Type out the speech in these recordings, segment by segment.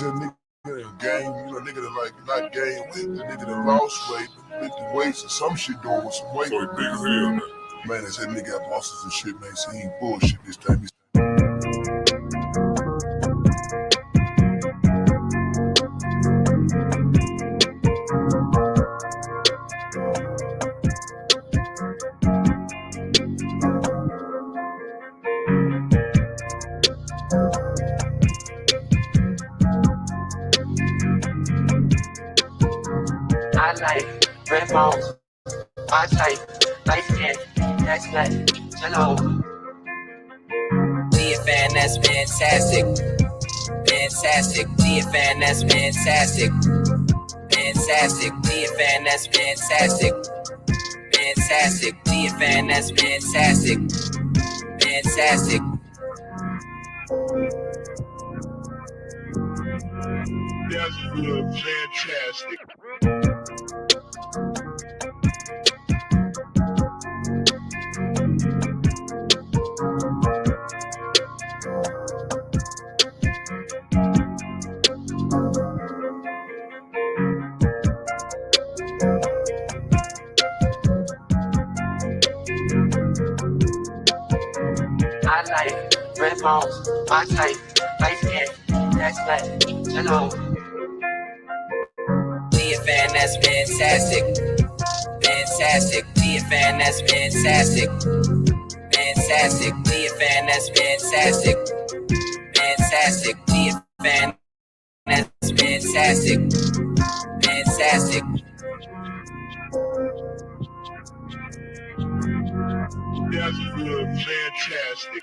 a nigga that gain, nigga that like not gain weight, the nigga that lost weight, lifted weights or some shit doing with some weight. So he big as hell now. Man, they said nigga got muscles and shit, man. So he ain't bullshit this time. I like red balls, I type, light skin, that's like jello. DFN, that's fantastic. Fantastic. DFN, that's fantastic. Fantastic. DFN, that's fantastic. Fantastic. DFN, that's fantastic. Fantastic. That's good, fantastic. I like red balls, I type, light skin, that's like jello. DFN, that's fantastic. Fantastic. DFN, that's fantastic. Fantastic. DFN, that's fantastic. Fantastic. DFN, that's fantastic. Fantastic. That's good, fantastic.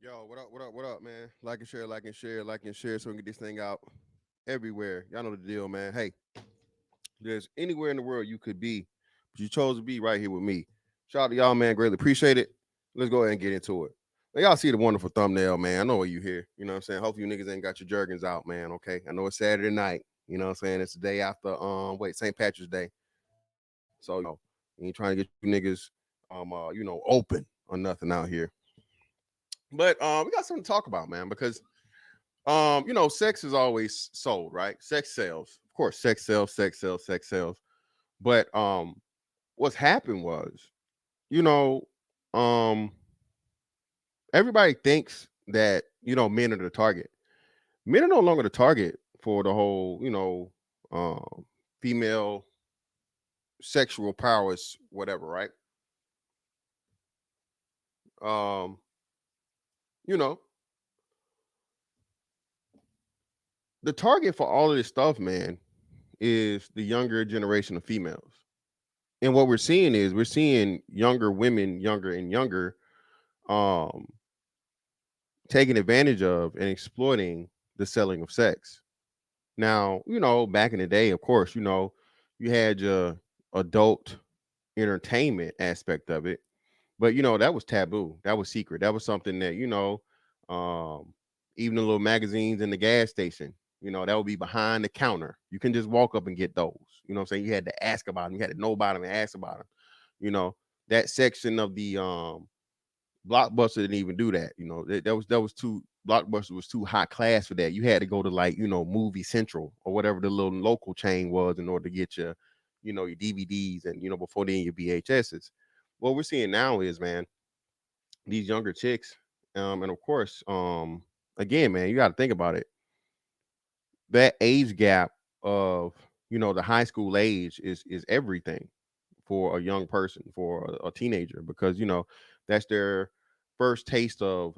Yo, what up, what up, what up, man? Like and share, like and share, like and share so we can get this thing out everywhere. Y'all know the deal, man. Hey, there's anywhere in the world you could be, but you chose to be right here with me. Shout out to y'all, man. Greatly appreciate it. Let's go ahead and get into it. Now, y'all see the wonderful thumbnail, man. I know why you here. You know what I'm saying? Hopefully you niggas ain't got your jergens out, man. Okay. I know it's Saturday night. You know what I'm saying? It's the day after St. Patrick's Day. So, you ain't trying to get you niggas open or nothing out here. But we got something to talk about, man, because sex is always sold, right? Sex sells. Of course, sex sells, sex sells, sex sells. But what's happened was, you know, um everybody thinks that, men are the target. Men are no longer the target for the whole, female sexual prowess, whatever, right? Um, you know, the target for all of this stuff, man, is the younger generation of females. And what we're seeing is we're seeing younger women, younger and younger, um, taking advantage of and exploiting the selling of sex. Now, back in the day, of course, you had your adult entertainment aspect of it, but that was taboo. That was secret. That was something that, um, even the little magazines in the gas station, that would be behind the counter. You can just walk up and get those. You know what I'm saying? You had to ask about them. You had to know about them and ask about them. That section of the Blockbuster didn't even do that. That was too Blockbuster was too high class for that. You had to go to like, Movie Central or whatever the little local chain was in order to get your, your DVDs and, before then your VHSs. What we're seeing now is, man, these younger chicks, and of course, again, man, you got to think about it. That age gap of, the high school age is everything for a young person, for a teenager, because that's their first taste of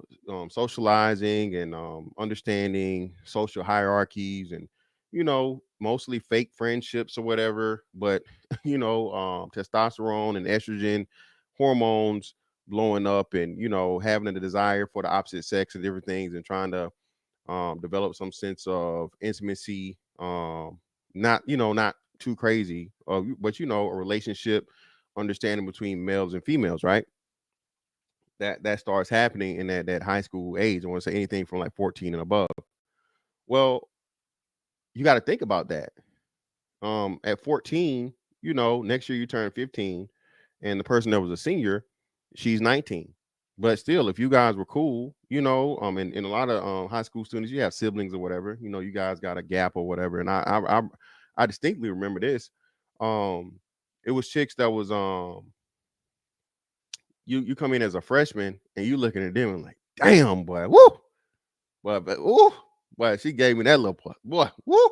socializing and understanding social hierarchies and mostly fake friendships or whatever. But testosterone and estrogen hormones blowing up, and having a desire for the opposite sex and different things, and trying to develop some sense of intimacy, not too crazy, but a relationship understanding between males and females, right? That starts happening in that high school age. I want to say anything from like 14 and above. Well, you got to think about that. At 14, next year you turn 15, and the person that was a senior, she's 19. But still, if you guys were cool, and a lot of high school students, you have siblings or whatever, you guys got a gap or whatever. And I distinctly remember this. It was chicks that was you come in as a freshman and you looking at them and like, damn, boy, woo, boy, she gave me that little boy, woo.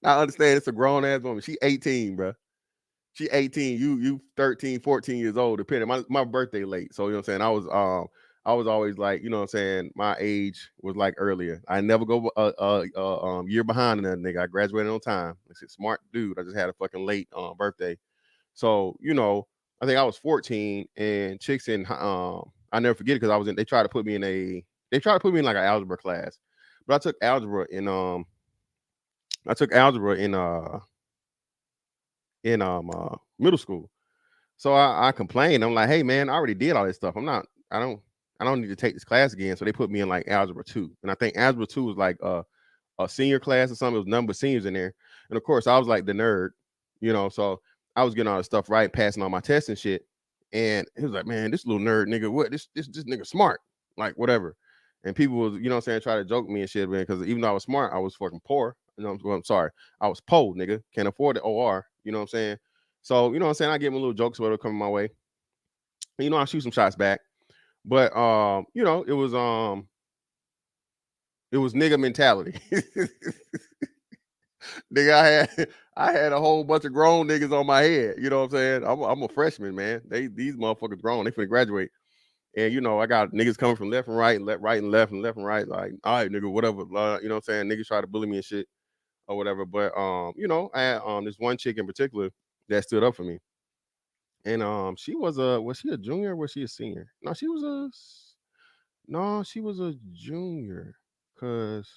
Now I understand it's a grown ass woman. She 18, bro. She 18. You 13, 14 years old, depending. My birthday late. So you know what I'm saying? I was always like, you know what I'm saying, my age was like earlier. I never go year behind that nigga. I graduated on time. I said, smart dude. I just had a fucking late birthday. So, I think I was 14, and chicks in I never forget it because they tried to put me in like an algebra class. But I took algebra in middle school. So I complained. I'm like, hey man, I already did all this stuff. I don't need to take this class again. So they put me in like algebra 2. And I think algebra 2 was like a senior class or something. It was number of seniors in there. And of course I was like the nerd, so I was getting all this stuff right, passing all my tests and shit. And he was like, man, this little nerd nigga, what this nigga smart, like whatever. And people was, try to joke me and shit, man, because even though I was smart, I was fucking poor. I'm sorry. I was poor, nigga. Can't afford the OR. You know what I'm saying? So, I give him a little jokes whatever coming my way. And, I shoot some shots back. But it was nigga mentality. Nigga, I had a whole bunch of grown niggas on my head. You know what I'm saying? I'm a freshman, man. These motherfuckers grown. They finna graduate. And I got niggas coming from left and right and left and left and right. Like, all right, nigga, whatever. You know what I'm saying? Niggas try to bully me and shit or whatever. But I had this one chick in particular that stood up for me. And she was she a junior or was she a senior? No, she was a junior, cause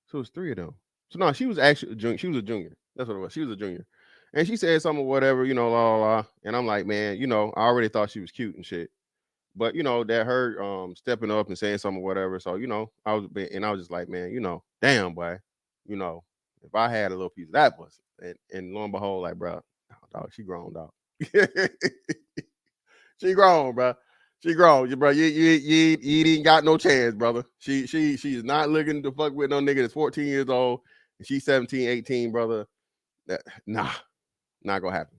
so it was 3 of them. So no, she was actually a junior. She was a junior. That's what it was. She was a junior. And she said something, whatever, la la la. And I'm like, man, I already thought she was cute and shit. But that her stepping up and saying something, whatever. So I was just like, man, damn boy, if I had a little piece of that pussy, and lo and behold, like, bro, dog, she grown, dog. She grown, bro. She grown, bro. You ain't got no chance, brother. She is not looking to fuck with no nigga that's 14 years old and she's 17, 18, brother. Nah, not gonna happen.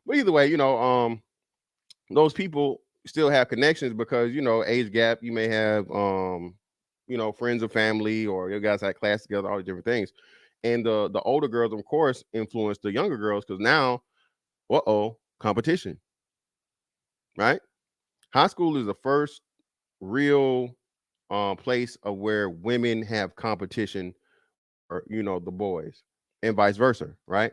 But either way, those people still have connections because age gap. You may have friends or family, or you guys had class together, all these different things. And the older girls, of course, influence the younger girls because now, competition, right? High school is the first real place of where women have competition, or the boys, and vice versa, right?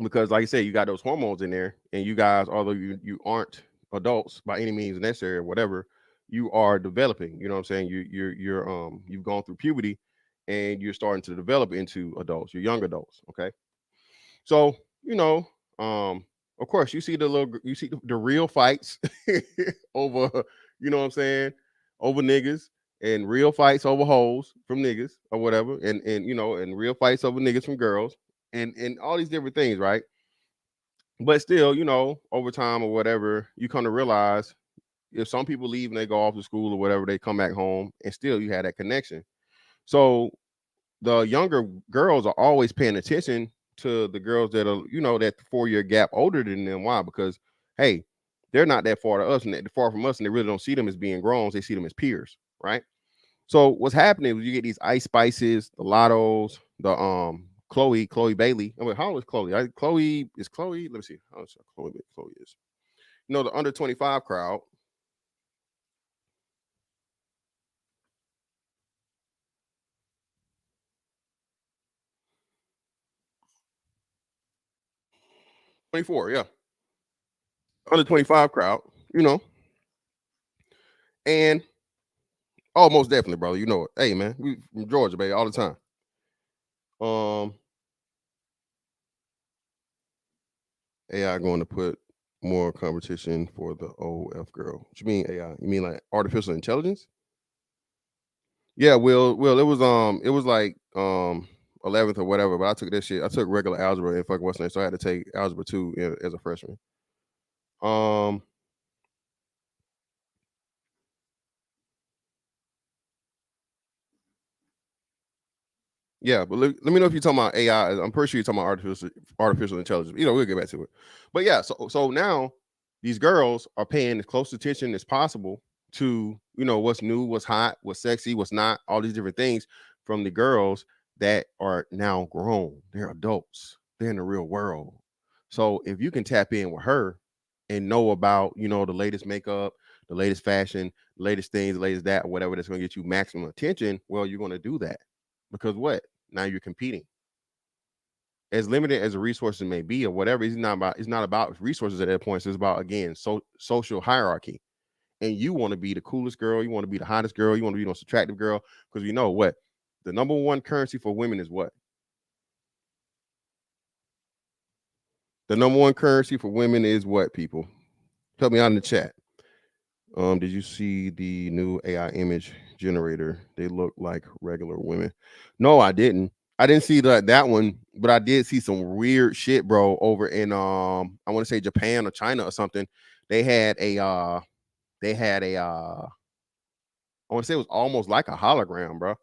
Because like I said, you got those hormones in there, and you guys, although you aren't adults by any means necessary or whatever, you are developing. You know what I'm saying? You've gone through puberty, and you're starting to develop into adults. You're young adults, okay? So of course, you see the real fights over, you know what I'm saying, over niggas, and real fights over hoes from niggas or whatever, and real fights over niggas from girls, and all these different things, right? But still, over time or whatever, you come to realize if some people leave and they go off to school or whatever, they come back home and still you had that connection. So the younger girls are always paying attention to the girls that are, that 4-year gap older than them. Why? Because hey, they're not that far to us and that far from us, and they really don't see them as being grown. They see them as peers, right? So what's happening is you get these Ice Spices, the Lottos, the Chloe Bailey. I mean, how old is Chloe? Chloe. Let me see how old Chloe is. The under 25 crowd. '24, yeah. Under 25 crowd, and most definitely, brother. You know it. Hey, man, we from Georgia, baby, all the time. AI going to put more competition for the OF girl. What you mean AI? You mean like artificial intelligence? Yeah, well, it was like 11th or whatever, but I took that shit. I took regular algebra in fucking Western, so I had to take algebra 2 as a freshman. Yeah, but let me know if you're talking about AI. I'm pretty sure you're talking about artificial intelligence. We'll get back to it. But yeah, so now these girls are paying as close attention as possible to what's new, what's hot, what's sexy, what's not, all these different things from the girls that are now grown. They're adults. They're in the real world. So if you can tap in with her and know about the latest makeup, the latest fashion, the latest things, the latest that, whatever that's going to get you maximum attention, well, you're going to do that. Because what? Now you're competing. As limited as the resources may be or whatever, it's not about resources at that point. It's about, again, social hierarchy. And you want to be the coolest girl, you want to be the hottest girl, you want to be the most attractive girl, because you know what? The number one currency for women is what? The number one currency for women is what, people? Tell me out in the chat. Did you see the new AI image generator? They look like regular women. No, I didn't. I didn't see that one, but I did see some weird shit, bro, over in I want to say Japan or China or something. They had a I want to say it was almost like a hologram, bro.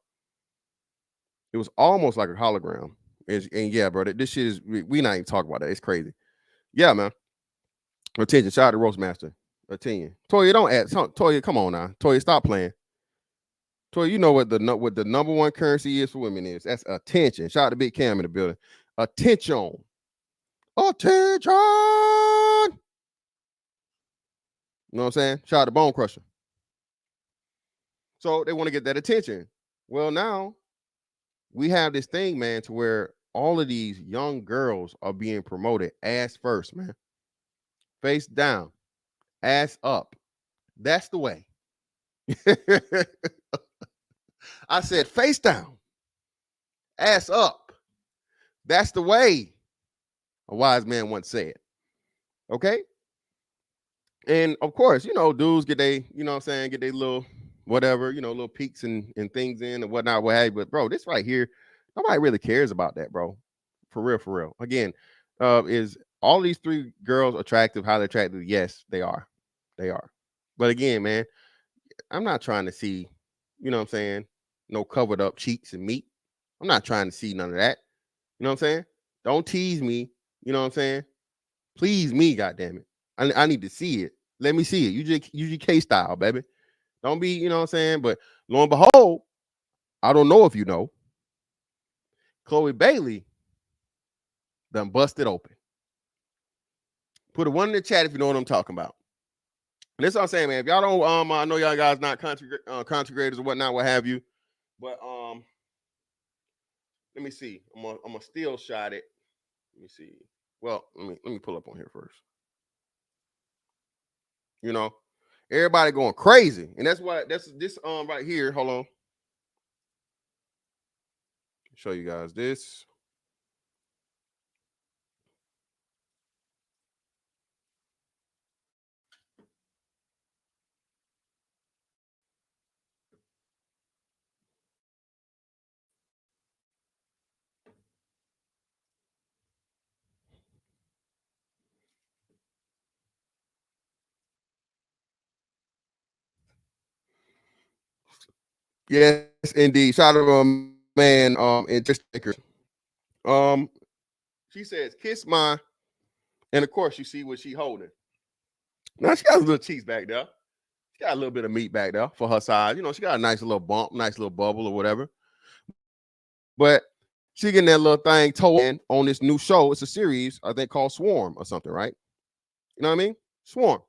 It was almost like a hologram. And yeah, bro, this shit is we not even talking about that. It's crazy. Yeah, man. Attention, shout out to Roastmaster. Attention. Toya, don't add. Toya, come on now. Toya, stop playing. Toya, you know what the number one currency is for women is. That's attention. Shout out to Big Cam in the building. Attention. Attention. You know what I'm saying? Shout out to Bone Crusher. So they want to get that attention. Well, now we have this thing, man, to where all of these young girls are being promoted ass first, man. Face down, ass up. That's the way. I said face down, ass up. That's the way. A wise man once said. Okay. And of course, dudes get they, get their little whatever, little peaks and things in and whatnot, what have you. But bro, this right here, nobody really cares about that, bro. For real. Again, is all these three girls attractive, highly attractive? Yes, they are. They are. But again, man, I'm not trying to see, no covered up cheeks and meat. I'm not trying to see none of that. You know what I'm saying? Don't tease me. You know what I'm saying? Please me, goddammit. I need to see it. Let me see it. UGK style, baby. Don't be, you know what I'm saying? But lo and behold, I don't know if you know, Chloe Bailey done busted open. Put a one in the chat if you know what I'm talking about. And that's what I'm saying, man. If y'all don't, I know y'all guys not content creators or whatnot, what have you. But let me see. I'm gonna still shot it. Let me see. Well, let me pull up on here first. Everybody going crazy, and that's why this right here. Hold on, show you guys this. Yes, indeed. Shout out to my man and just she says, kiss my, and of course you see what she holding. Now she got a little cheese back there. She got a little bit of meat back there for her size. You know, she got a nice little bump, nice little bubble or whatever. But she getting that little thing told on this new show. It's a series, I think, called Swarm or something, right? You know what I mean? Swarm.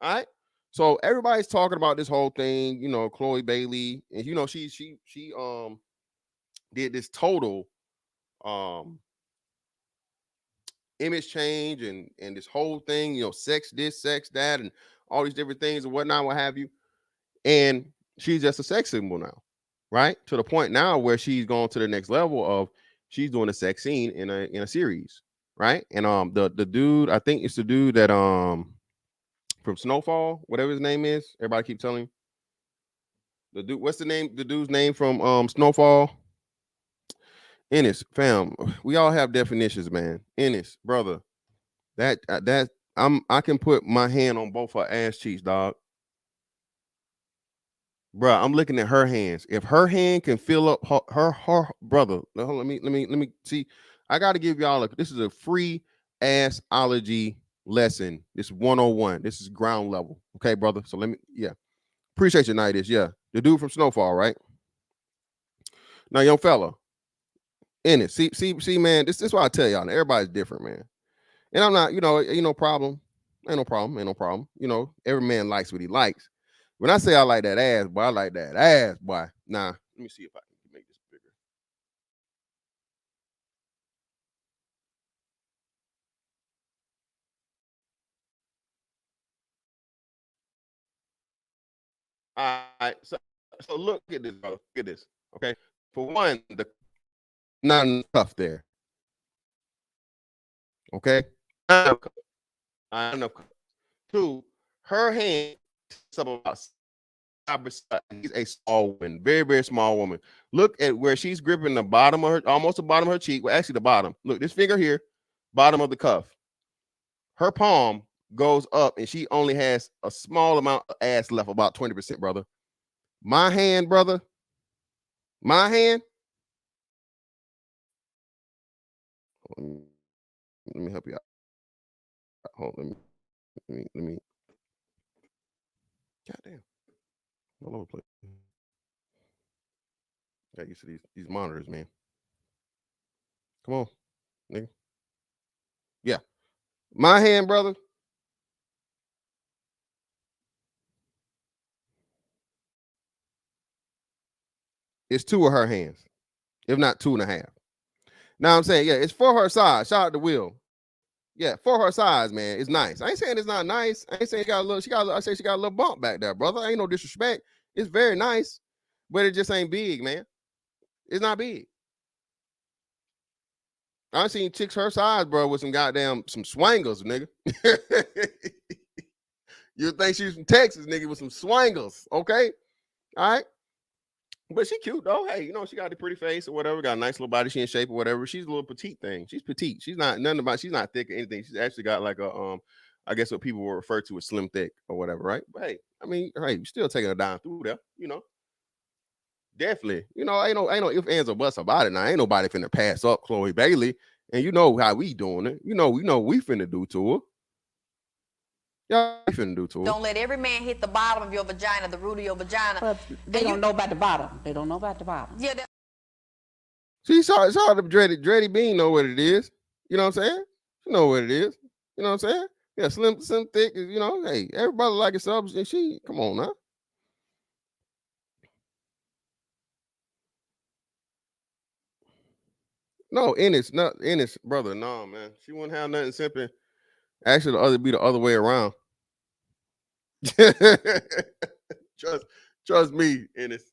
All right. So everybody's talking about this whole thing, you know, Chloe Bailey, and you know, she did this total image change and this whole thing, you know, sex this, sex that, and all these different things and whatnot, what have you. And she's just a sex symbol now, right? To the point now where she's gone to the next level of she's doing a sex scene in a series, right? And the dude, I think it's the dude that from Snowfall, whatever his name is. Everybody keep telling the dude. What's the name? The dude's name from Snowfall. Ennis, fam. We all have definitions, man. Ennis, brother. That I can put my hand on both her ass cheeks, dog. Bro, I'm looking at her hands. If her hand can fill up her brother, let me see. I got to give y'all this is a free assology lesson. This 101. This is ground level. Okay, brother. So appreciate your night. Yeah, the dude from Snowfall, right? Now, young fella, in it. See, man. This is why I tell y'all. Everybody's different, man. And I'm not, ain't no problem. Ain't no problem. You know, every man likes what he likes. When I say I like that ass, boy, I like that ass, boy. Nah, let me see if I can make this bigger. All right, so look at this, brother. Look at this. Okay, for one, not enough cuff there. Okay, not enough cuff. Two, her hand about. She's a small woman, very, very small woman. Look at where she's gripping the bottom of her, almost the bottom of her cheek. Well, actually, the bottom. Look, this finger here, bottom of the cuff. Her palm goes up, and she only has a small amount of ass left, about 20%, brother. My hand, brother. My hand. Let me help you out. Hold on, let me. Goddamn. All over the place. Got used to these monitors, man. Come on, nigga. Yeah. My hand, brother. It's two of her hands, if not 2.5. Now I'm saying, yeah, it's for her size. Shout out to Will. Yeah, for her size, man, it's nice. I ain't saying it's not nice. I ain't saying I say she got a little bump back there, brother. Ain't no disrespect. It's very nice, but it just ain't big, man. It's not big. I seen chicks her size, bro, with some swangles, nigga. You think she's from Texas, nigga, with some swangles, okay? All right. But she cute though. Hey, she got a pretty face or whatever. Got a nice little body. She in shape or whatever. She's a little petite thing. She's petite. She's not she's not thick or anything. She's actually got like a I guess what people will refer to as slim thick or whatever, right? But hey, I mean, hey, you're still taking her down through there, Definitely. Ain't no if, ands, or buts about it. Now ain't nobody finna pass up Chloe Bailey. And you know how we doing it. We know we finna do to her. Y'all finna do to her. Don't let every man hit the bottom of your vagina, the root of your vagina. But they don't know about the bottom. They don't know about the bottom. Yeah. She saw the Dreddy Bean know what it is. You know what I'm saying? She know what it is. You know what I'm saying? Yeah, slim, thick. Hey, everybody like it subs. And she, come on now. No, Ennis, brother. No, man. She wouldn't have nothing simping. Actually, be the other way around. Trust me, Ennis.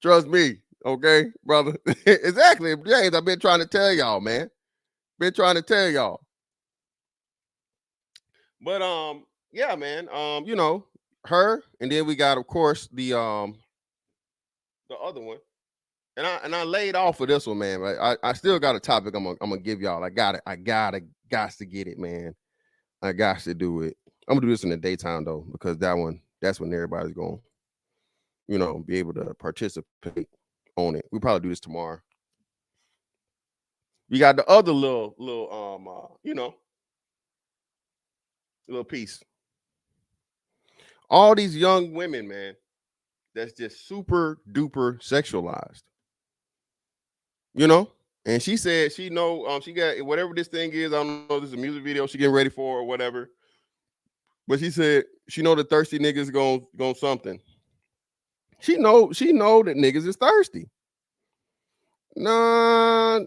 Trust me, okay, brother. Exactly, James. I've been trying to tell y'all, man. Been trying to tell y'all. But yeah, man. Her, and then we got, of course, the other one. And I laid off for this one, man. But I still got a topic I'm gonna give y'all. I got to get it, man. I got to do it. I'm gonna do this in the daytime though, because that's when everybody's going. you know, be able to participate on it. We probably do this tomorrow. We got the other little you know, little piece. All these young women, man, that's just super duper sexualized. You know? And she said she know she got whatever this thing is. I don't know, this is a music video she getting ready for or whatever. But she said she know the thirsty niggas going something. She know that niggas is thirsty. Nah,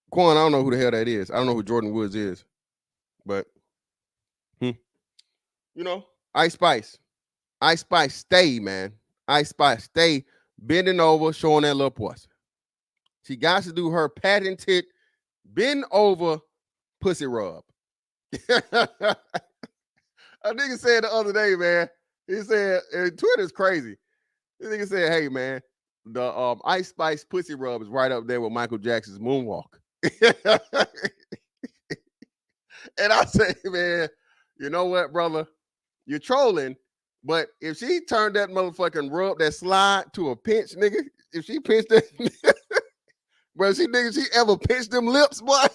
Quan, I don't know who the hell that is. I don't know who Jordan Woods is, but you know, Ice Spice stay, man. Ice Spice stay bending over, showing that little pussy. She got to do her patented bend over pussy rub. A nigga said the other day, man. He said, and Twitter's crazy. This nigga said, "Hey, man, the Ice Spice pussy rub is right up there with Michael Jackson's moonwalk." And I say, man, you know what, brother? You're trolling, but if she turned that motherfucking rub, that slide to a pinch, nigga, if she pinched it, bro, she ever pinched them lips, boy?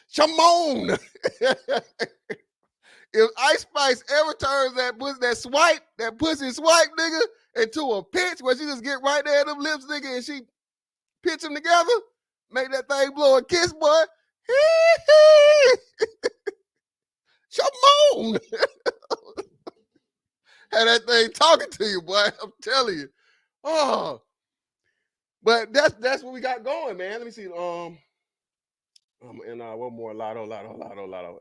Shimon. If Ice Spice ever turns that pussy swipe, nigga, into a pinch where she just get right there at them lips, nigga, and she pinch them together, make that thing blow a kiss, boy. Shimon. Had that thing talking to you, boy. I'm telling you. Oh, but that's what we got going, man. Let me see. And one more Lotto.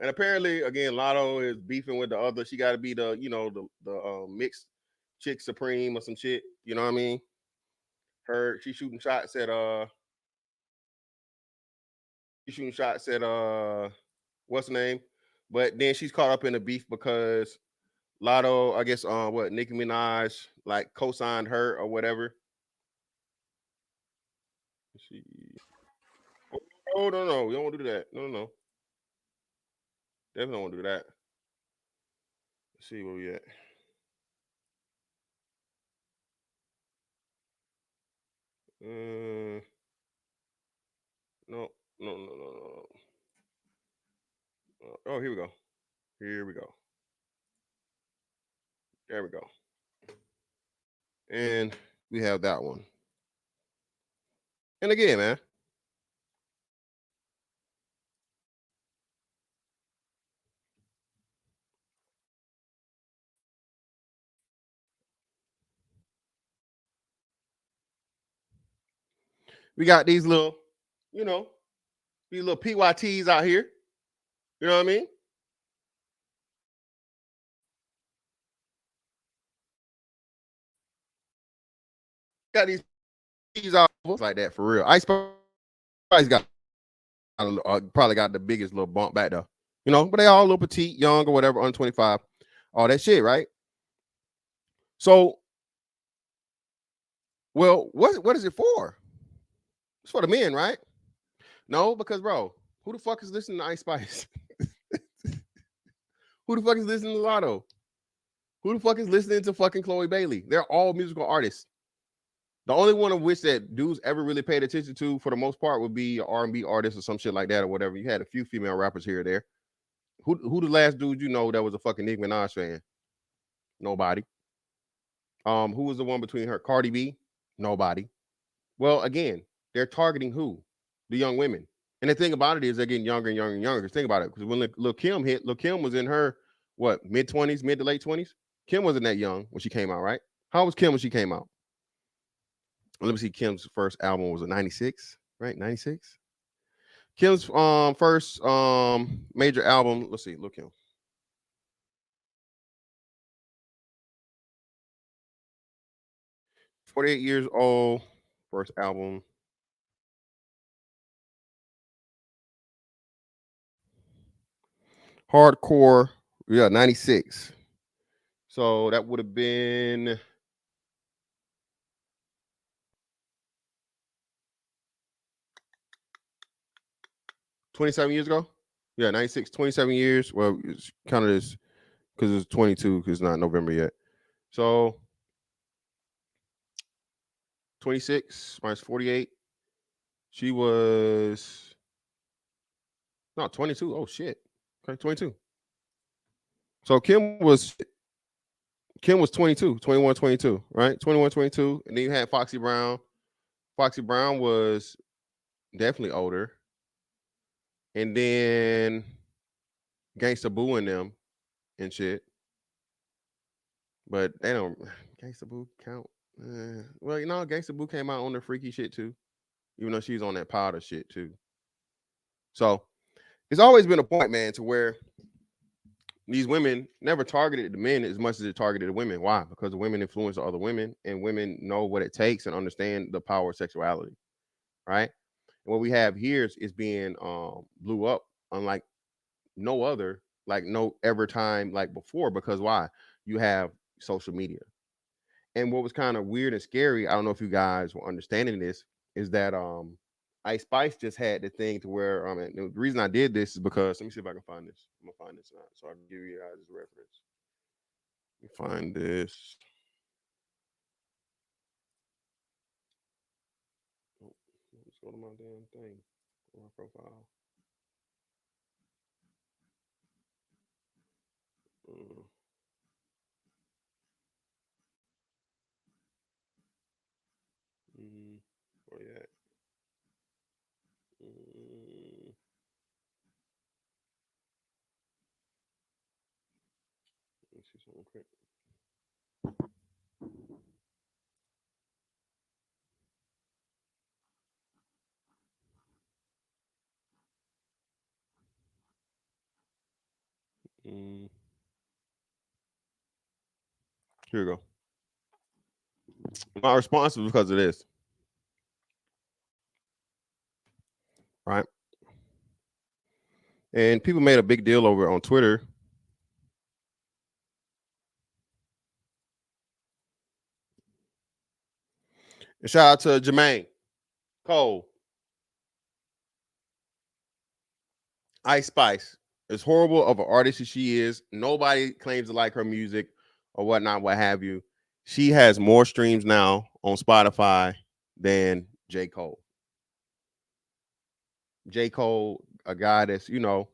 And apparently, again, Lotto is beefing with the other. She got to be the, you know, the mixed chick supreme or some shit. You know what I mean? She's shooting shots at what's the name? But then she's caught up in the beef because Lotto, I guess, Nicki Minaj like co-signed her or whatever. Let's see. Oh no, we don't want to do that. No. Definitely don't want to do that. Let's see where we at. No. Oh, here we go. There we go. And we have that one. And again, man. We got these little, you know, these little PYTs out here. You know what I mean? Got these out like that for real. Ice Spice got probably got the biggest little bump back there. You know, but they all a little petite, young or whatever, under 25. All that shit, right? So, well, what is it for? It's for the men, right? No, because bro, who the fuck is listening to Ice Spice? Who the fuck is listening to Lotto? Who the fuck is listening to fucking Chloe Bailey? They're all musical artists. The only one of which that dudes ever really paid attention to, for the most part, would be an R&B artist or some shit like that or whatever. You had a few female rappers here or there. Who the last dude you know that was a fucking Nicki Minaj fan? Nobody. Who was the one between her? Cardi B? Nobody. Well, again, they're targeting who? The young women. And the thing about it is they're getting younger and younger and younger. Because think about it. Because when Lil Kim hit, Lil Kim was in her, mid-20s, mid to late 20s? Kim wasn't that young when she came out, right? How was Kim when she came out? Let me see. Kim's first album was a 96, right? 96. Kim's first major album. Let's see. Lil Kim. 48 years old. First album. Hardcore. Yeah, 96. So that would have been 27 years ago. Yeah, 96, 27 years. Well, it's kind of this because it's 22 because it's not November yet. So 26 minus 48. She was no 22. Oh shit. Okay, 22. So Kim was 22, 21, 22, right? 21, 22. And then you had Foxy Brown. Foxy Brown was definitely older. And then Gangsta Boo and them and shit. But they don't Gangsta Boo count. Well, you know, Gangsta Boo came out on the freaky shit too. Even though she's on that powder shit too. So it's always been a point, man, to where these women never targeted the men as much as it targeted the women. Why? Because the women influence other women, and women know what it takes and understand the power of sexuality, right? And what we have here is being blew up unlike no other, like no ever time like before. Because why? You have social media. And what was kind of weird and scary, I don't know if you guys were understanding this, is that Ice Spice just had the thing to where and the reason I did this is because let me see if I can find this. I'm gonna find this out so I can give you guys a reference. Let me find this. Oh, let's go to my damn thing. My profile. Where you at? Let's see something quick. Here we go. My response was because of this. Right? And people made a big deal over it on Twitter. And shout out to Jermaine Cole. Ice Spice, as horrible of an artist as she is, nobody claims to like her music or whatnot, what have you. She has more streams now on Spotify than J. Cole. J. Cole, a guy that's, you know,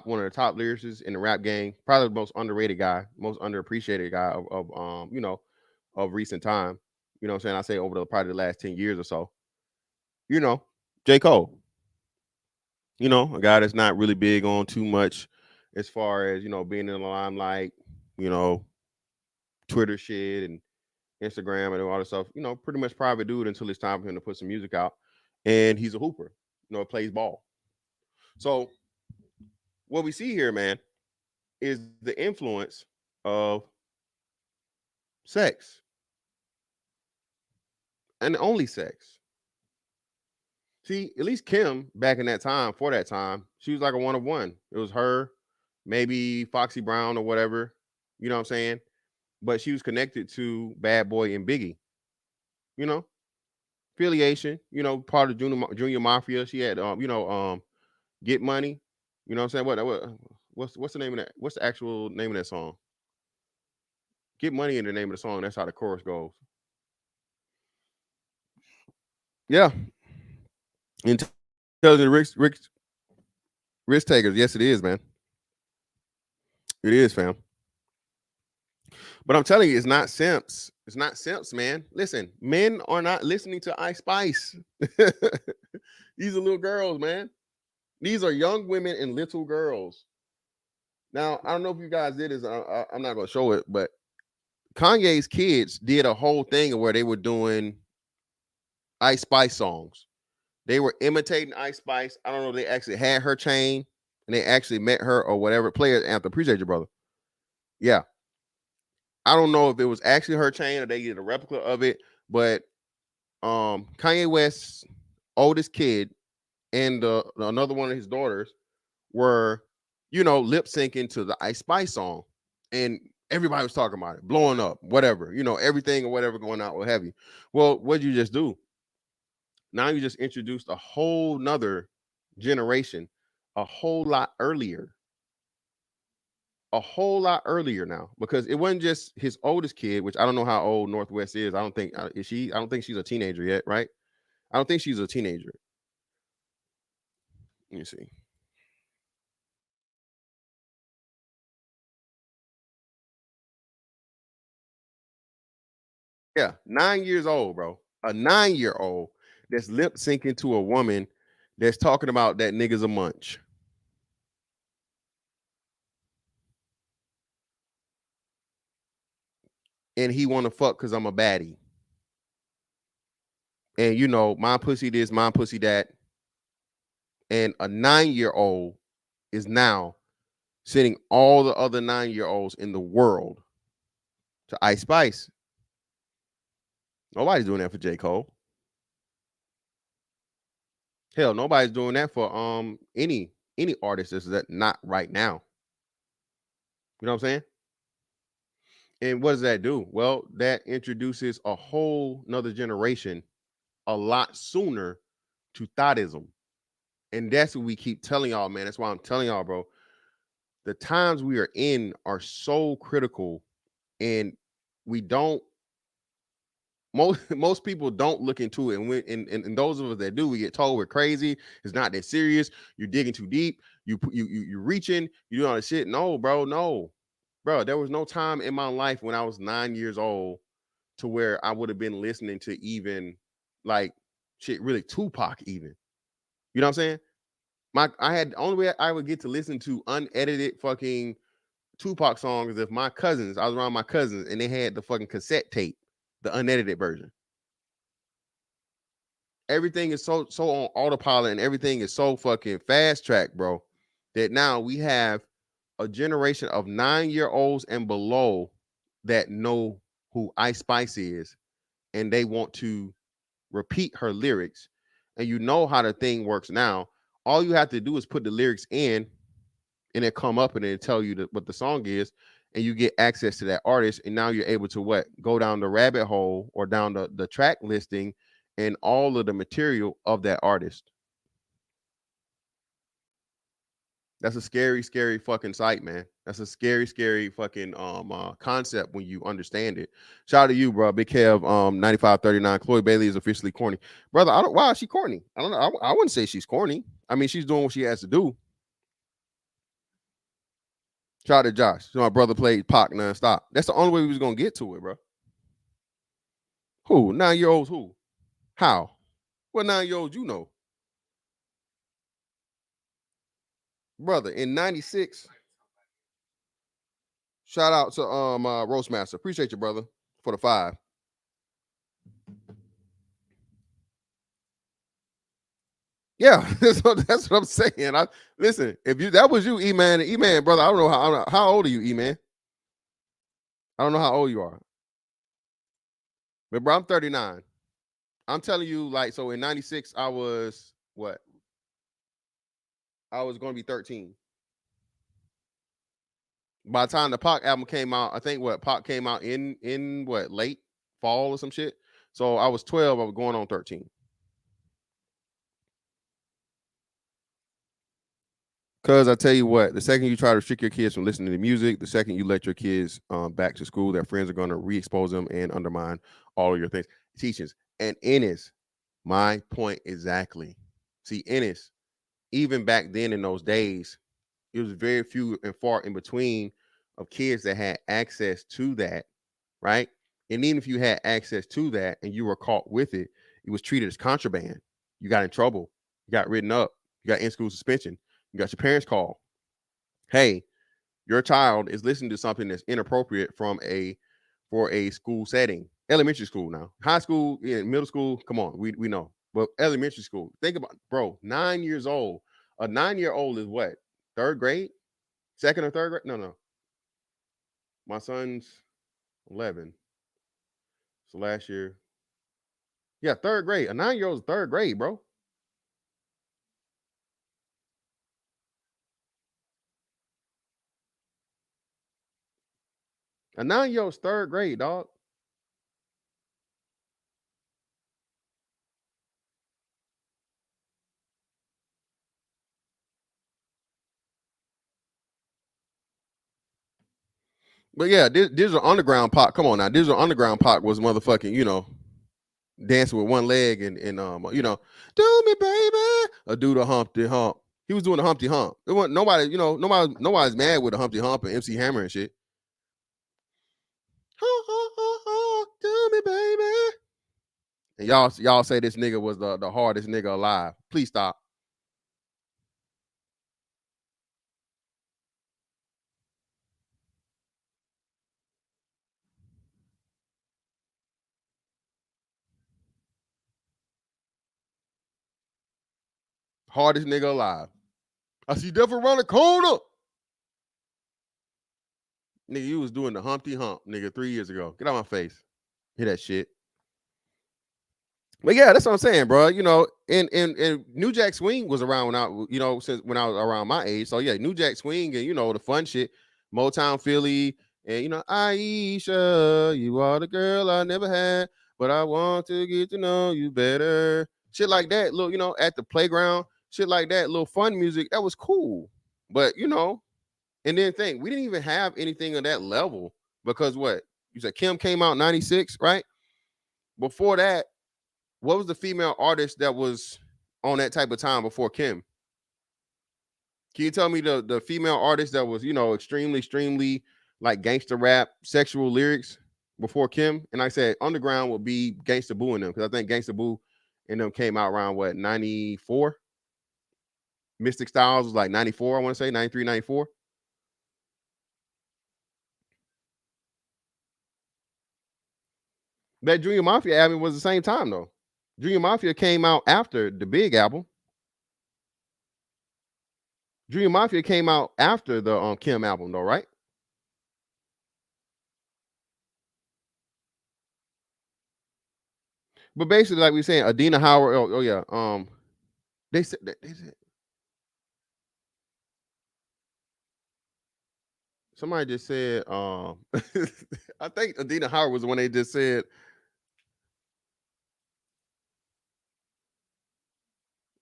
one of the top lyricists in the rap game, probably the most underrated guy, most underappreciated guy of you know, of recent time. You know what I'm saying? I say over probably the last 10 years or so. You know, J. Cole. You know, a guy that's not really big on too much as far as, you know, being in the limelight, you know, Twitter shit and Instagram and all that stuff, you know, pretty much private dude until it's time for him to put some music out. And he's a hooper, you know, plays ball. So what we see here, man, is the influence of sex and only sex. See, at least Kim back in that time, for that time, she was like a one of one. It was her, maybe Foxy Brown or whatever, you know what I'm saying? But she was connected to Bad Boy and Biggie, you know, affiliation, you know, part of Junior Mafia. She had, you know, Get Money, you know what I'm saying? What's the name of that? What's the actual name of that song? Get Money in the name of the song. That's how the chorus goes. Yeah. Intelligent risk takers. Yes, it is, man. It is, fam. But I'm telling you, it's not simps. It's not simps, man. Listen, men are not listening to Ice Spice. These are little girls, man. These are young women and little girls. Now, I don't know if you guys did this. I'm not going to show it, but Kanye's kids did a whole thing where they were doing Ice Spice songs. They were imitating Ice Spice. I don't know if they actually had her chain and they actually met her or whatever. Players, Anthem, appreciate you, brother. Yeah. I don't know if it was actually her chain or they did a replica of it, but Kanye West's oldest kid and another one of his daughters were, you know, lip syncing to the Ice Spice song, and everybody was talking about it, blowing up, whatever, you know, everything or whatever going out, what have you. Well, what'd you just do? Now you just introduced a whole nother generation a whole lot earlier. A whole lot earlier now, because it wasn't just his oldest kid, which I don't know how old Northwest is. I don't think is she. I don't think she's a teenager yet, right? I don't think she's a teenager. Let me see. Yeah, 9 years old, bro. A 9-year-old that's lip syncing to a woman that's talking about that nigga's a munch. And he want to fuck because I'm a baddie. And you know, my pussy this, my pussy that. And a 9-year-old is now sending all the other 9-year-olds in the world to Ice Spice. Nobody's doing that for J. Cole. Hell, nobody's doing that for any artist that's that not right now. You know what I'm saying? And what does that do? Well, that introduces a whole nother generation a lot sooner to thoughtism. And that's what we keep telling y'all, man. That's why I'm telling y'all, bro. The times we are in are so critical, and we don't most people don't look into it. And those of us that do, we get told we're crazy. It's not that serious. You're digging too deep. You're reaching. You do all this shit. No, bro. No, bro. There was no time in my life when I was 9 years old to where I would have been listening to even like shit, really Tupac even. You know what I'm saying? I had the only way I would get to listen to unedited fucking Tupac songs if my cousins, I was around my cousins and they had the fucking cassette tape, the unedited version. Everything is so on autopilot and everything is so fucking fast track, bro, that now we have a generation of 9-year-olds and below that know who Ice Spice is, and they want to repeat her lyrics. And you know how the thing works now. All you have to do is put the lyrics in, and it come up and it tell you what the song is, and you get access to that artist. And now you're able to what? Go down the rabbit hole or down the track listing and all of the material of that artist. That's a scary, scary fucking sight, man. That's a scary, scary fucking concept when you understand it. Shout out to you, bro. Big Kev, 9539. Chloe Bailey is officially corny. Brother, I don't why is she corny? I don't know. I wouldn't say she's corny. I mean, she's doing what she has to do. Shout out to Josh. So my brother played Pac nonstop. That's the only way we was gonna get to it, bro. Who? 9-year-olds who? How? What 9-year-olds you know? Brother, in 96. Shout out to Roastmaster. Appreciate you, brother, for the 5. Yeah, that's what I'm saying. Listen, if that was you, E-Man, brother. I don't know how old are you, E-Man? I don't know how old you are. But bro, I'm 39. I'm telling you, like, so in 96, I was what? I was gonna be 13. By the time the Pac album came out, I think Pac came out in what, late fall or some shit. So I was 12, I was going on 13. Because I tell you what, the second you try to restrict your kids from listening to music, the second you let your kids back to school, their friends are going to re-expose them and undermine all of your teachings. And Ennis, my point exactly. See, Ennis, even back then in those days, it was very few and far in between of kids that had access to that, right? And even if you had access to that and you were caught with it, it was treated as contraband. You got in trouble. You got written up. You got in-school suspension. You got your parents call. Hey, your child is listening to something that's inappropriate for a school setting. Elementary school now. High school, middle school, come on, we know. But elementary school, think about, bro, 9 years old. A 9-year-old is what? 3rd grade? 2nd or 3rd grade? No. My son's 11. So last year. Yeah, 3rd grade. A 9-year-old is 3rd grade, bro. A 9-year-old's 3rd grade, dog. But yeah, Digital Underground Pac. Come on now, Digital Underground Pac was motherfucking, you know, dancing with one leg and you know, do me baby, or do the Humpty Hump. He was doing the Humpty Hump. It wasn't nobody, you know, nobody's mad with the Humpty Hump and MC Hammer and shit. Do me baby. And y'all say this nigga was the hardest nigga alive. Please stop. Hardest nigga alive. I see Death around the corner. Nigga, you was doing the Humpty Hump, nigga, 3 years ago. Get out my face. Hear that shit. But yeah, that's what I'm saying, bro. You know, and New Jack Swing was around when I was around my age. So yeah, New Jack Swing and, you know, the fun shit, Motown Philly, and, you know, Aisha, you are the girl I never had, but I want to get to know you better. Shit like that, little, you know, at the playground, shit like that, little fun music, that was cool. But, you know, and then we didn't even have anything of that level because what? You said Kim came out in 96, right? Before that, what was the female artist that was on that type of time before Kim? Can you tell me the female artist that was, you know, extremely like gangster rap, sexual lyrics before Kim? And I said underground would be Gangsta Boo and them, because I think Gangsta Boo and them came out around what, 94? Mystic Styles was like 94, I want to say, 93, 94. That Junior Mafia album was the same time though. Junior Mafia came out after the big album. Junior Mafia came out after the Kim album though, right? But basically, like we were saying, Adina Howard. Oh yeah. They said somebody just said. I think Adina Howard was the one they just said.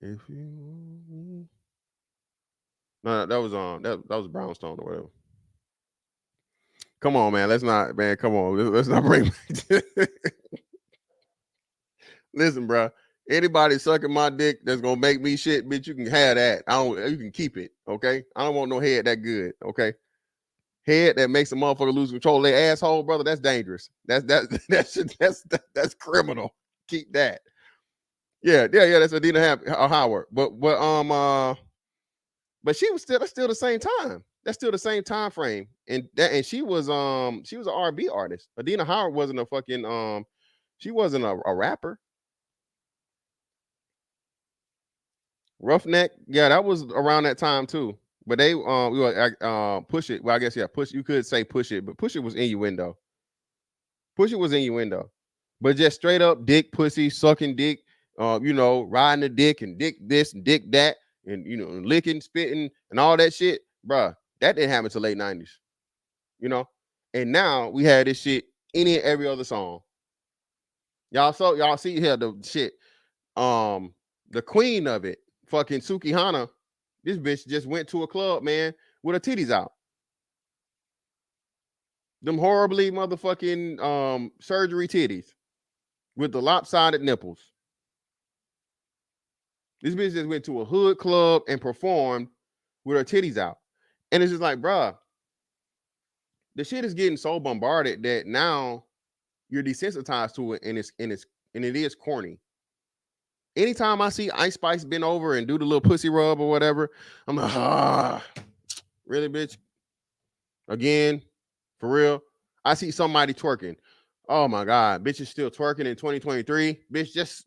If you no, that was that was Brownstone or whatever. Come on, man. Let's not, man. Come on. Let's not bring. Listen, bro. Anybody sucking my dick that's gonna make me shit, bitch, you can have that. You can keep it, okay? I don't want no head that good, okay? Head that makes a motherfucker lose control of their asshole, brother. That's dangerous. That's criminal. Keep that. Yeah. That's Adina Howard. But she was that's still the same time. That's still the same time frame. And she was an R&B artist. Adina Howard wasn't a fucking she wasn't a rapper. Roughneck, yeah, that was around that time too. But they we were Push It. Well, I guess yeah, Push. You could say Push It, but Push It was innuendo. Push It was innuendo. But just straight up dick, pussy, sucking dick, you know, riding the dick and dick this and dick that, and you know, licking, spitting, and all that shit, bruh. That didn't happen till late 90s. You know? And now we had this shit any and every other song. Y'all see here the shit. The queen of it, fucking Sukihana, this bitch just went to a club, man, with her titties out. Them horribly motherfucking surgery titties with the lopsided nipples. This bitch just went to a hood club and performed with her titties out. And it's just like, bruh, the shit is getting so bombarded that now you're desensitized to it, and it is corny. Anytime I see Ice Spice bend over and do the little pussy rub or whatever, I'm like, really, bitch? Again, for real? I see somebody twerking. Oh my God, bitch is still twerking in 2023. Bitch, just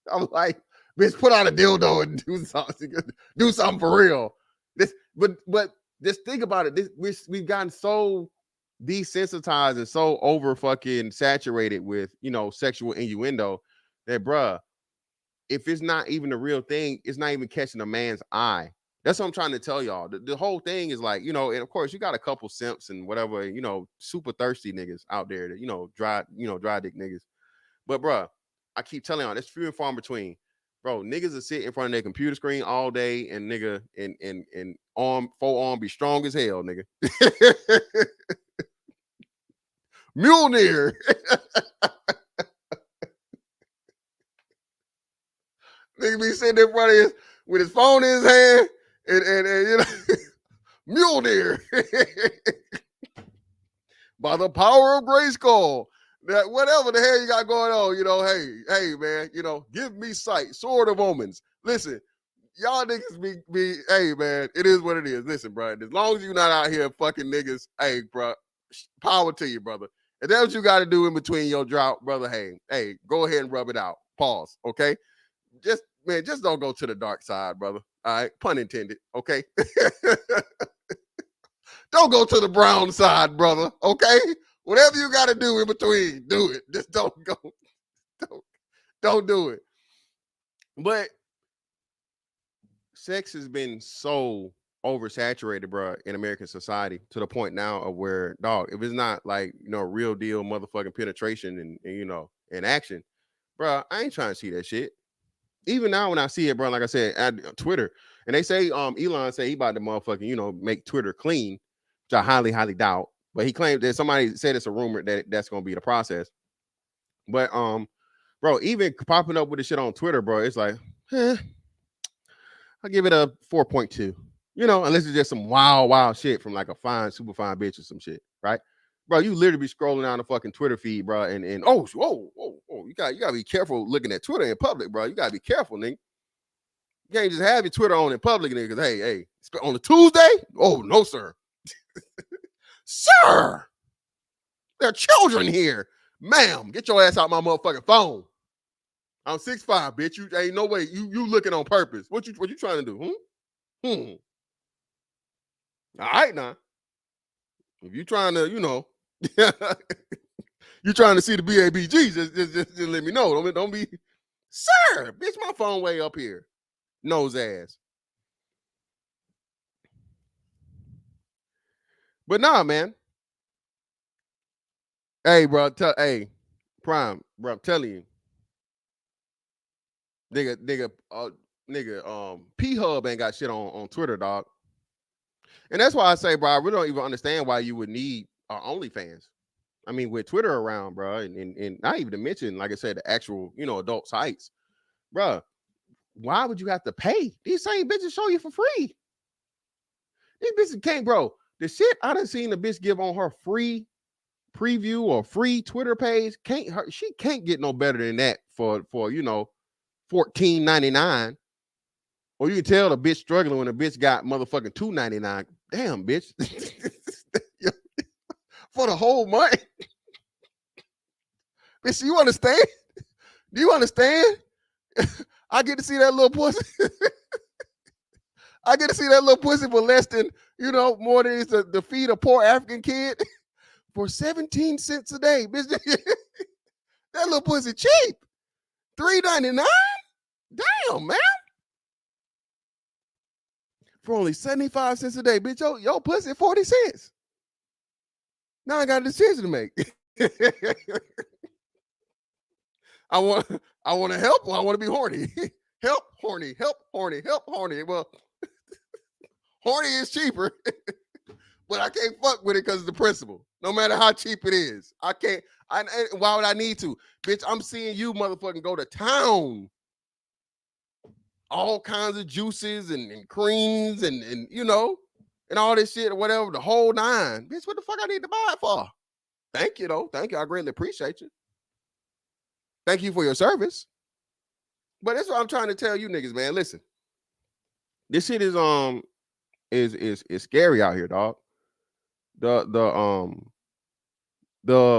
I'm like, bitch, put on a dildo and do something for real. But just think about it. We've gotten so desensitized and so over fucking saturated with, you know, sexual innuendo that, bruh, if it's not even a real thing, it's not even catching a man's eye. That's what I'm trying to tell y'all. The whole thing is like, you know, and of course you got a couple simps and whatever, you know, super thirsty niggas out there that, you know, dry dick niggas. But bruh, I keep telling y'all, it's few and far between. bro, niggas will sit in front of their computer screen all day and nigga and forearm be strong as hell, nigga. Mjolnir. Nigga be sitting in front of his with his phone in his hand and you know Mjolnir. By the power of Grayskull. That whatever the hell you got going on, you know, hey, man, you know, give me sight, sword of omens. Listen, y'all niggas be, hey, man, it is what it is. Listen, bro, as long as you're not out here fucking niggas, hey, bro, power to you, brother. If that's what you got to do in between your drought, brother, hey, go ahead and rub it out. Pause, okay? Just don't go to the dark side, brother. All right, pun intended, okay? Don't go to the brown side, brother, okay? Whatever you got to do in between, do it. Just don't go. Don't do it. But sex has been so oversaturated, bro, in American society to the point now of where, dog, if it's not like, you know, real deal motherfucking penetration and you know, in action, bro, I ain't trying to see that shit. Even now when I see it, bro, like I said, at Twitter, and they say Elon say he about to motherfucking, you know, make Twitter clean, which I highly, highly doubt. But he claimed that somebody said it's a rumor that that's gonna be the process. But bro, even popping up with the shit on Twitter, bro, it's like, I'll give it a 4.2. You know, unless it's just some wild shit from like a fine, super fine bitch or some shit, right? Bro, you literally be scrolling down the fucking Twitter feed, bro, and whoa, you gotta be careful looking at Twitter in public, bro. You gotta be careful, nigga. You can't just have your Twitter on in public, nigga. Because hey, on a Tuesday? Oh no, sir. Sir, there are children here. Ma'am, get your ass out my motherfucking phone. I'm 6'5", bitch. You ain't no way. You looking on purpose. What you trying to do? All right now. If you trying to, you know, you trying to see the BABG, just let me know. Don't be, sir, bitch, my phone way up here. Nose ass. But nah, man. Hey, bro, Prime, bro, I'm telling you. Nigga, P-Hub ain't got shit on Twitter, dog. And that's why I say, bro, I really don't even understand why you would need OnlyFans. I mean, with Twitter around, bro, and not even to mention, like I said, the actual, you know, adult sites, bro. Why would you have to pay? These same bitches show you for free. These bitches can't, bro. The shit I done seen the bitch give on her free preview or free Twitter page, she can't get no better than that for you know, $14.99. Or you can tell the bitch struggling when the bitch got motherfucking $2.99. Damn, bitch. For the whole month. Bitch, you understand? Do you understand? I get to see that little pussy. I get to see that little pussy for less than, you know, more than it's to feed a poor African kid for 17 cents a day. Bitch, that little pussy cheap. $3.99? Damn, man. For only 75 cents a day. Bitch, yo pussy 40 cents. Now I got a decision to make. I want to help or I want to be horny. Help, horny, help, horny, help, horny. Well, horny is cheaper, but I can't fuck with it because of the principle. No matter how cheap it is, I can't. Why would I need to? Bitch, I'm seeing you motherfucking go to town. All kinds of juices and creams and you know, and all this shit or whatever, the whole nine. Bitch, what the fuck I need to buy it for? Thank you, though. Thank you. I greatly appreciate you. Thank you for your service. But that's what I'm trying to tell you niggas, man. Listen. This shit is scary out here, dog. The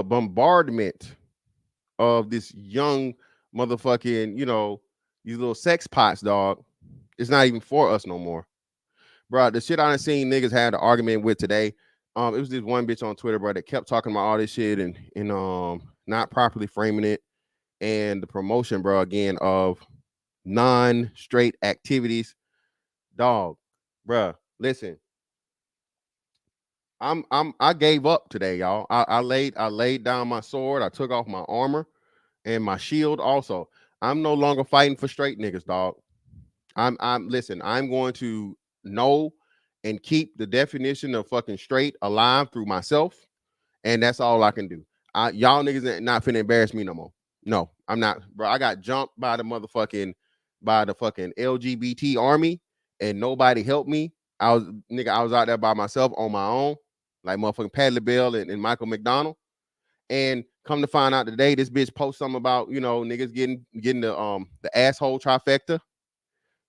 bombardment of this young motherfucking, you know, these little sex pots, dog. It's not even for us no more. Bro, the shit I done seen niggas had an argument with today. It was this one bitch on Twitter, bro, that kept talking about all this shit and not properly framing it. And the promotion, bro, again, of non-straight activities. Dog, bro, listen. I gave up today, y'all. I laid down my sword. I took off my armor and my shield also. I'm no longer fighting for straight niggas, dog. Listen, I'm going to know and keep the definition of fucking straight alive through myself, and that's all I can do. Y'all niggas ain't not finna embarrass me no more. No, I'm not, bro. I got jumped by the fucking LGBT army, and nobody helped me. I was out there by myself on my own, like motherfucking Patty LaBelle and Michael McDonald. And come to find out today, this bitch post something about, you know, niggas getting the asshole trifecta.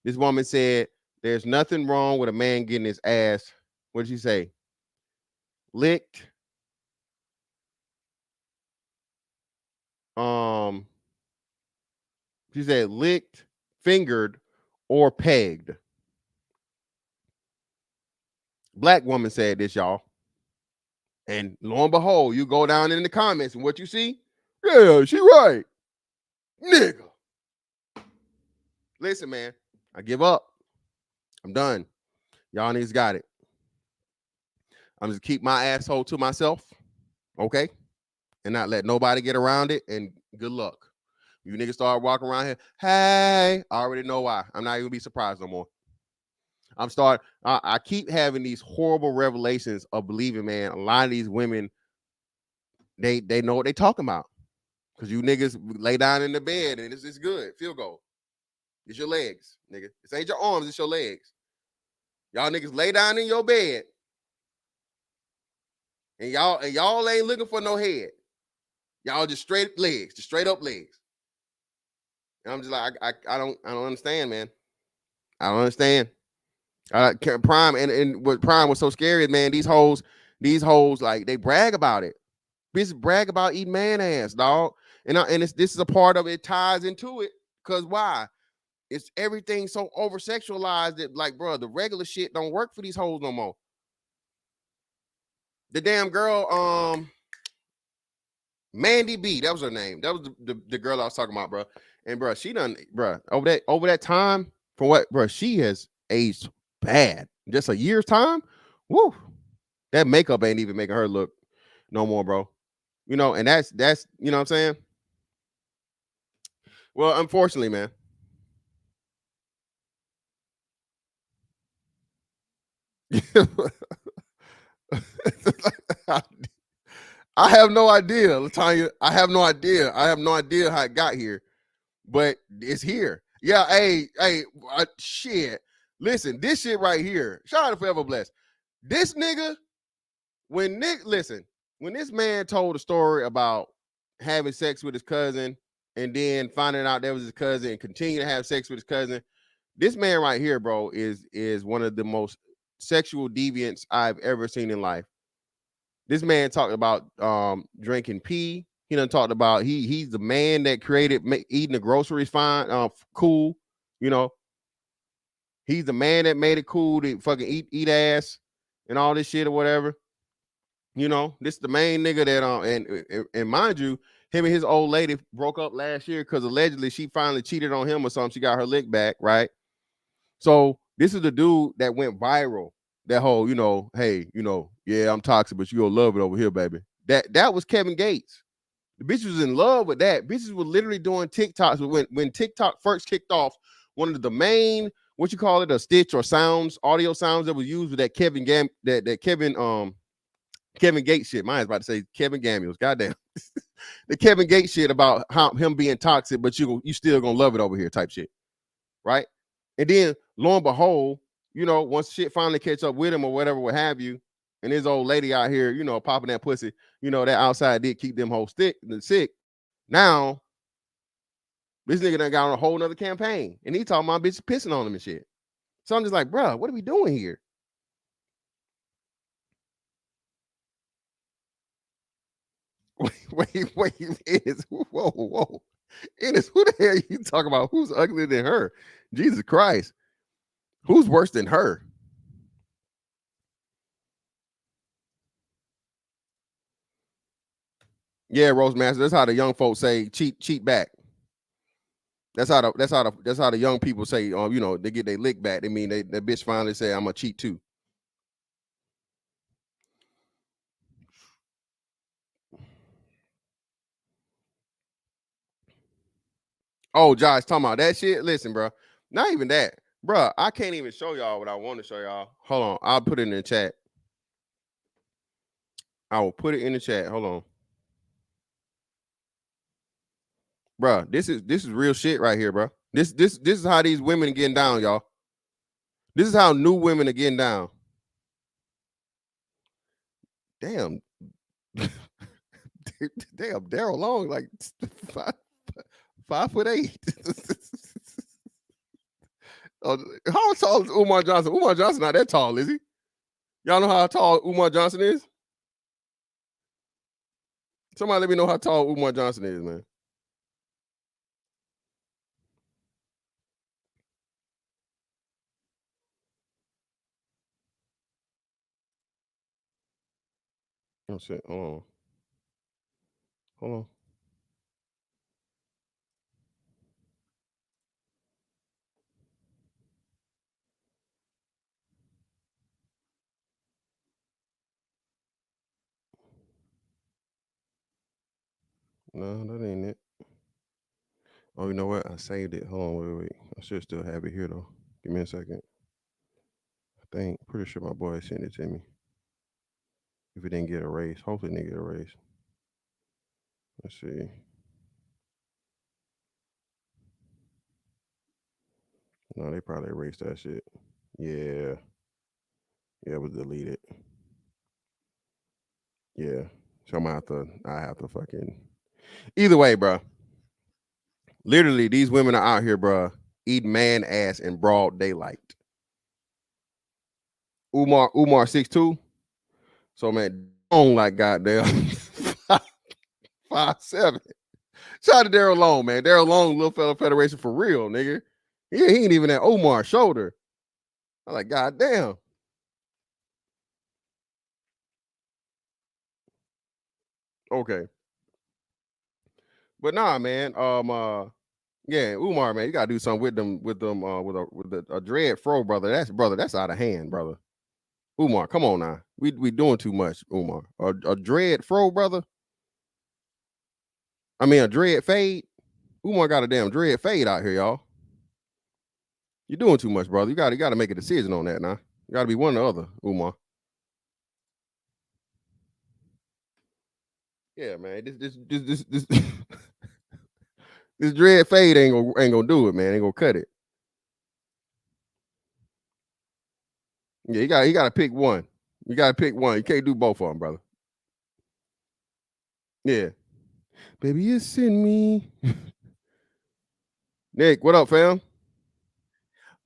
This woman said there's nothing wrong with a man getting his ass, what did she say? Licked. She said licked, fingered, or pegged. Black woman said this, y'all. And lo and behold, you go down in the comments and what you see? Yeah, she right. Nigga. Listen, man, I give up. I'm done. Y'all niggas got it. I'm just keep my asshole to myself, okay? And not let nobody get around it, and good luck. You niggas start walking around here, hey, I already know why. I'm not even gonna be surprised no more. I keep having these horrible revelations of believing, man, a lot of these women, they know what they talking about. Because you niggas lay down in the bed and it's good. Field goal. It's your legs, nigga. This ain't your arms, it's your legs. Y'all niggas lay down in your bed and y'all ain't looking for no head. Y'all just straight legs, just straight up legs. And I'm just like, I don't understand, man. I don't understand. Prime and what Prime was so scary, man. These hoes, like they brag about it. Bitches brag about eating man ass, dog. And this is a part of it, ties into it. Cause why? It's everything so over sexualized that, like, bro, the regular shit don't work for these hoes no more. The damn girl, Mandy B, that was her name. That was the girl I was talking about, bro. And bro, she done, bro, over that time, for what, bro, she has aged bad. Just a year's time, woo. That makeup ain't even making her look no more, bro. You know, and that's you know what I'm saying. Well, unfortunately, man. I have no idea, Latanya. I have no idea. I have no idea how it got here, but it's here. Yeah, hey, shit. Listen, this shit right here. Shout out to Forever Blessed. This nigga, when this man told a story about having sex with his cousin and then finding out that was his cousin and continue to have sex with his cousin, this man right here, bro, is one of the most sexual deviants I've ever seen in life. This man talked about drinking pee. He done talked about he's the man that created eating the groceries fine, cool. You know, he's the man that made it cool to fucking eat ass and all this shit or whatever. You know, this is the main nigga that and mind you, him and his old lady broke up last year because allegedly she finally cheated on him or something. She got her lick back, right? So this is the dude that went viral. That whole, you know, hey, you know, yeah, I'm toxic, but you gonna love it over here, baby. That was Kevin Gates. The bitch was in love with that. Bitches were literally doing TikToks when TikTok first kicked off. One of the main, what you call it, a stitch or sounds, audio sounds that was used with that Kevin Gates shit. Mine's about to say Kevin Gamuels. Goddamn, the Kevin Gates shit about how him being toxic, but you still gonna love it over here, type shit, right? And then lo and behold, you know, once shit finally catch up with him or whatever, what have you, and his old lady out here, you know, popping that pussy, you know, that outside did keep them hoes sick. Now, this nigga done got on a whole nother campaign, and he talking about bitches pissing on him and shit. So I'm just like, bro, what are we doing here? Wait, Ennis, whoa. Ennis, who the hell are you talking about? Who's uglier than her? Jesus Christ. Who's worse than her? Yeah, Roastmaster. That's how the young folks say cheat back. That's how the young people say, you know, they get their lick back. They mean the bitch finally say, I'm gonna cheat too. Oh, Josh, talking about that shit. Listen, bro. Not even that, bro. I can't even show y'all what I want to show y'all. Hold on, I'll put it in the chat. I will put it in the chat. Hold on, bro. This is real shit right here, bro. This is how these women are getting down, y'all. This is how new women are getting down. Damn. Damn, Daryl Long, like 5'8". How tall is Umar Johnson? Umar Johnson not that tall, is he? Y'all know how tall Umar Johnson is? Somebody let me know how tall Umar Johnson is, man. Oh shit, hold on. No, that ain't it. Oh, you know what? I saved it. Hold on, wait. I should still have it here though. Give me a second. I think pretty sure my boy sent it to me. If it didn't get erased, hopefully it didn't get erased. Let's see. No, they probably erased that shit. Yeah, it was deleted. Yeah, so I have to fucking. Either way, bro. Literally, these women are out here, bro, eating man ass in broad daylight. Umar 6'2". So man, on like goddamn 5'7". Shout out to Daryl Long, man. Daryl Long, Little Fella Federation for real, nigga. He ain't even at Omar's shoulder. I'm like, goddamn. Okay. But nah, man. Yeah, Umar, man, you gotta do something with a dread fro, brother. That's out of hand, brother. Umar, come on now. We doing too much, Umar. A dread fro, brother. I mean a dread fade. Umar got a damn dread fade out here, y'all. You're doing too much, brother. You gotta make a decision on that now. You gotta be one or the other, Umar. Yeah, man. This this dread fade ain't gonna do it, man. Ain't gonna cut it. Yeah, you gotta pick one. You gotta pick one. You can't do both of them, brother. Yeah. Baby, you send me. Nick, what up, fam?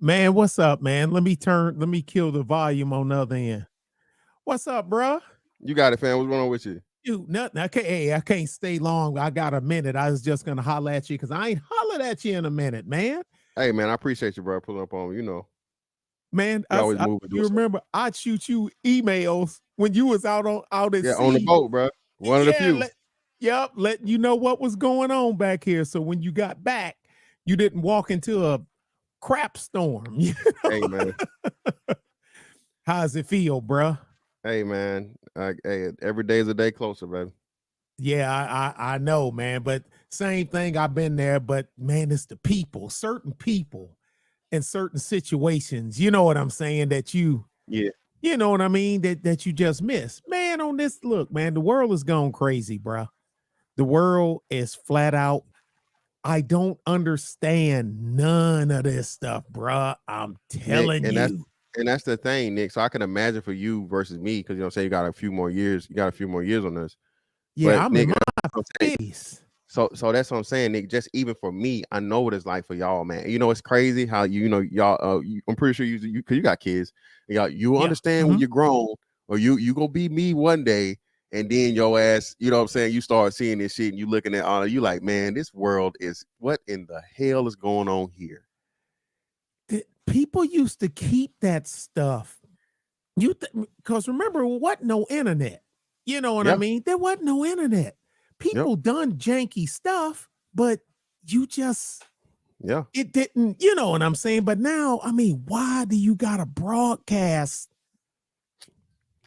Man, what's up, man? Let me kill the volume on the other end. What's up, bro? You got it, fam. What's going on with you? You nothing. I can't stay long. I got a minute. I was just gonna holler at you because I ain't hollered at you in a minute, man. Hey, man, I appreciate you, bro, pulling up on me. You know, man. You remember I'd shoot you emails when you was out at sea. On the boat, bro. One of the few. Let you know what was going on back here. So when you got back, you didn't walk into a crap storm. You know? Hey, man. How's it feel, bro? Hey, man. Hey, every day is a day closer, baby. Yeah, I know, man. But same thing. I've been there, but man, it's the people, certain people in certain situations. You know what I'm saying? That you know what I mean? That you just miss. Man, on this look, man, the world is going crazy, bro. The world is flat out. I don't understand none of this stuff, bro. I'm telling you. And that's the thing, Nick. So I can imagine for you versus me, because you know what I'm saying, you got a few more years on this. Yeah, but, I'm Nick, in my face. So that's what I'm saying, Nick. Just even for me, I know what it's like for y'all, man. You know, it's crazy how y'all. I'm pretty sure you because you got kids. You understand when you're grown, or you gonna be me one day, and then your ass, you know what I'm saying, you start seeing this shit, and you looking at all, you like, man, this world is, what in the hell is going on here? People used to keep that stuff. Because remember, what no internet. You know what I mean? There wasn't no internet. People done janky stuff, but you just it didn't, you know what I'm saying? But now, I mean, why do you gotta broadcast?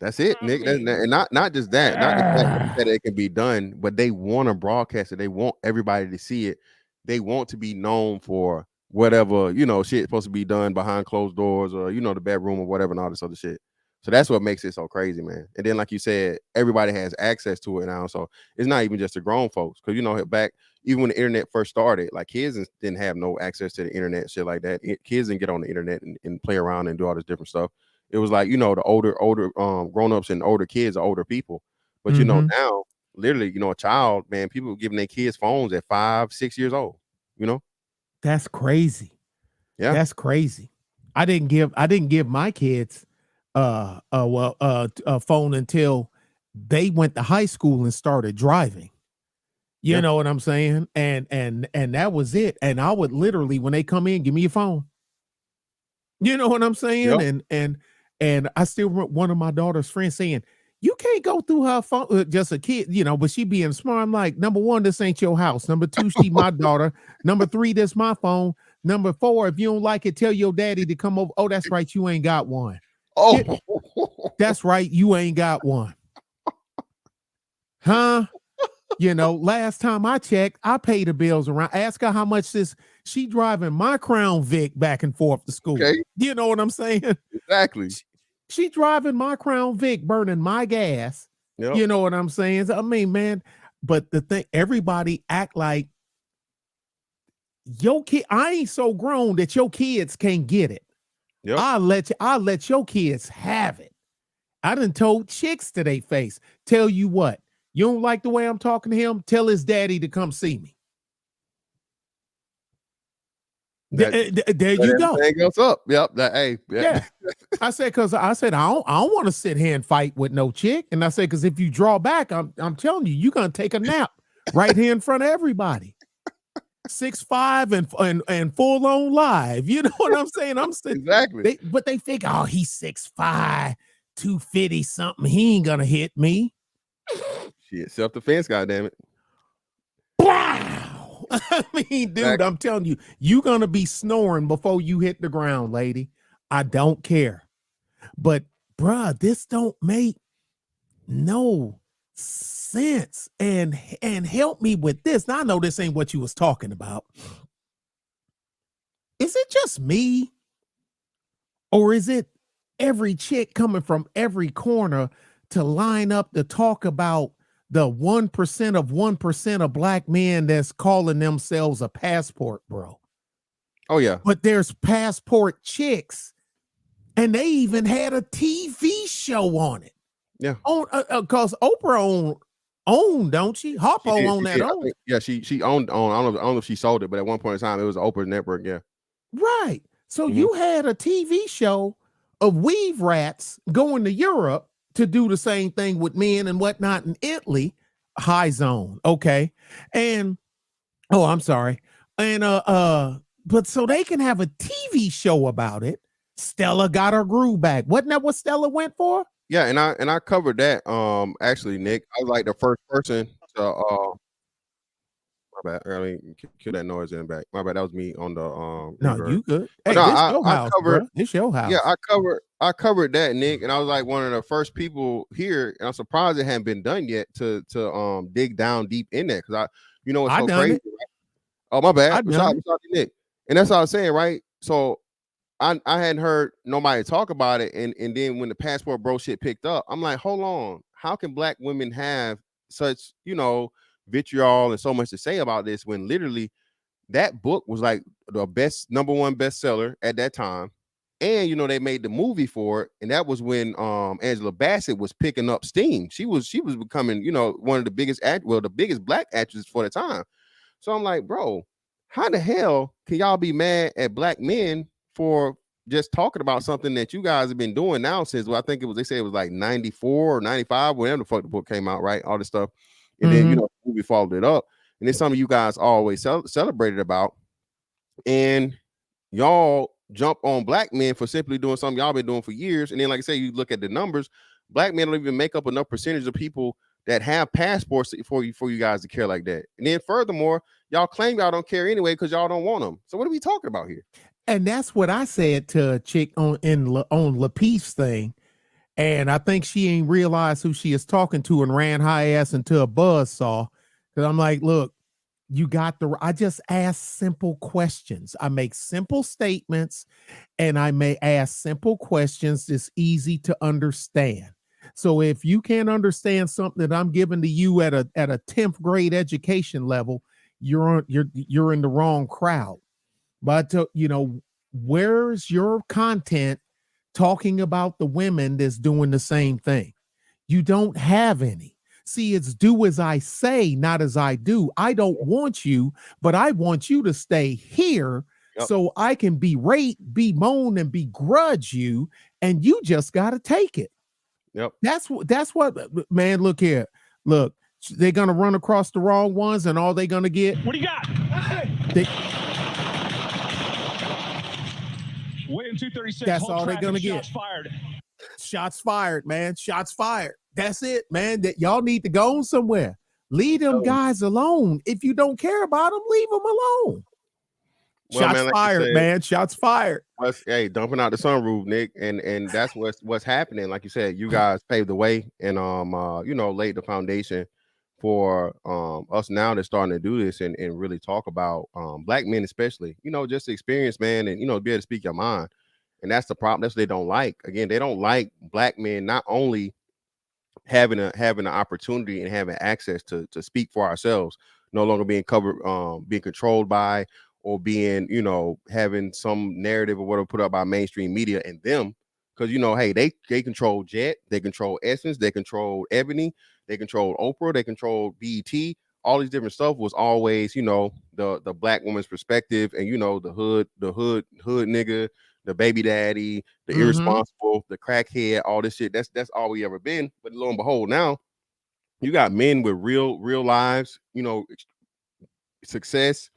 That's it, Nick. And not just that, not the fact that it can be done, but they want to broadcast it. They want everybody to see it. they want to be known for whatever, you know, shit supposed to be done behind closed doors or, you know, the bedroom or whatever and all this other shit. So that's what makes it so crazy, man. And then, like you said, everybody has access to it now. So it's not even just the grown folks. Because, you know, back, even when the internet first started, like kids didn't have no access to the internet, shit like that. Kids didn't get on the internet and play around and do all this different stuff. It was like, you know, the older grown-ups and older kids are older people. But, you know, now, literally, you know, a child, man, people giving their kids phones at 5, 6 years old, you know? That's crazy. Yeah. That's crazy. I didn't give my kids a phone until they went to high school and started driving. You know what I'm saying? And that was it. And I would literally, when they come in, give me your phone. You know what I'm saying? And I still remember one of my daughter's friends saying, you can't go through her phone, just a kid, you know, but she being smart. I'm like, number one, this ain't your house. Number two, she my daughter. Number three, this my phone. Number four, if you don't like it, tell your daddy to come over. Oh, that's right. You ain't got one. Oh, that's right. You ain't got one. Huh? You know, last time I checked, I pay the bills around. Ask her how much she driving my Crown Vic back and forth to school. Okay. You know what I'm saying? Exactly. She driving my Crown Vic, burning my gas. Yep. You know what I'm saying? I mean, man, but the thing, everybody act like your kid. I ain't so grown that your kids can't get it. Yep. I'll let your kids have it. I done told chicks to their face, tell you what, you don't like the way I'm talking to him? Tell his daddy to come see me. There you go. Goes up. Yep. Yeah. I said I don't want to sit here and fight with no chick. And I said, because if you draw back, I'm telling you, you're gonna take a nap right here in front of everybody. 6'5" and full on live. You know what I'm saying? Exactly. But they think, oh, he's 6'5", 250 something. He ain't gonna hit me. Shit, self-defense, goddammit. Wow. I mean, dude, exactly. I'm telling you, you're gonna be snoring before you hit the ground, lady. I don't care. But bruh, this don't make no sense. And help me with this. Now I know this ain't what you was talking about. Is it just me? Or is it every chick coming from every corner to line up to talk about the 1% of 1% of black men that's calling themselves a passport bro? Oh, yeah. But there's passport chicks, and they even had a TV show on it. Yeah. On because Oprah owned, don't she? Harpo owned that. Yeah, she owned. I don't know if she sold it, but at one point in time, it was Oprah network. Yeah. Right. So you had a TV show of weave rats going to Europe to do the same thing with men and whatnot in Italy, High Zone. Okay. And, oh, I'm sorry. And, but so they can have a TV show about it. Stella got her groove back. Wasn't that what Stella went for? Yeah. And I covered that. Actually, Nick, I was like the first person to, my bad. I mean, kill that noise in the back. My bad. That was me on the No, reverb. you good. Hey, no, this your house, covered. This your house. Yeah, I covered that, Nick, and I was like one of the first people here, and I'm surprised it hadn't been done yet to dig down deep in that, because you know, it's so crazy. Right? Oh, my bad. Sorry, Nick. And that's what I was saying, right? So I hadn't heard nobody talk about it, and then when the passport bro shit picked up, I'm like, hold on, how can black women have such, you know, vitriol and so much to say about this when literally that book was like the number one bestseller at that time, and you know they made the movie for it, and that was when Angela Bassett was picking up steam. She was becoming, you know, one of the biggest the biggest black actresses for the time. So I'm like, bro, how the hell can y'all be mad at black men for just talking about something that you guys have been doing now since, well, I think they said it was like 94 or 95, whenever the fuck the book came out, right? All this stuff. And then, you know, the movie followed it up. And it's something you guys always celebrated about. And y'all jump on black men for simply doing something y'all been doing for years. And then, like I say, you look at the numbers, black men don't even make up enough percentage of people that have passports for you guys to care like that. And then furthermore, y'all claim y'all don't care anyway because y'all don't want them. So what are we talking about here? And that's what I said to a chick on Lapeef's thing. And I think she ain't realized who she is talking to and ran high ass into a buzzsaw. Because I'm like, look, I just ask simple questions. I make simple statements and I may ask simple questions that's easy to understand. So if you can't understand something that I'm giving to you at a 10th grade education level, you're in the wrong crowd. But where's your content talking about the women that's doing the same thing? You don't have any. See, it's do as I say, not as I do. I don't want you, but I want you to stay here so I can berate, bemoan, and begrudge you, and you just got to take it. Yep. That's what, man, look here. Look, they're going to run across the wrong ones, and all they're going to get. What do you got? Waiting 236. That's all they're going to get. Shots fired. Shots fired, man. Shots fired. That's it, man. That y'all need to go somewhere. Leave them guys alone. If you don't care about them, leave them alone. Well, Shots man, like fired, said, man. Shots fired. Hey, dumping out the sunroof, Nick, and that's what's happening. Like you said, you guys paved the way and laid the foundation for us now that's starting to do this and really talk about black men, especially, just the experience, man, and be able to speak your mind. And that's the problem. That's what they don't like. Again, they don't like black men not only having an opportunity and having access to speak for ourselves, no longer being covered, being controlled by, or being, having some narrative or whatever put up by mainstream media and them. Because, hey, they control Jet, they control Essence, they control Ebony, they control Oprah, they control BET. All these different stuff was always, the black woman's perspective and, the hood nigga, the baby daddy, the irresponsible, the crackhead, all this shit. That's all we ever been. But lo and behold, now you got men with real lives, success,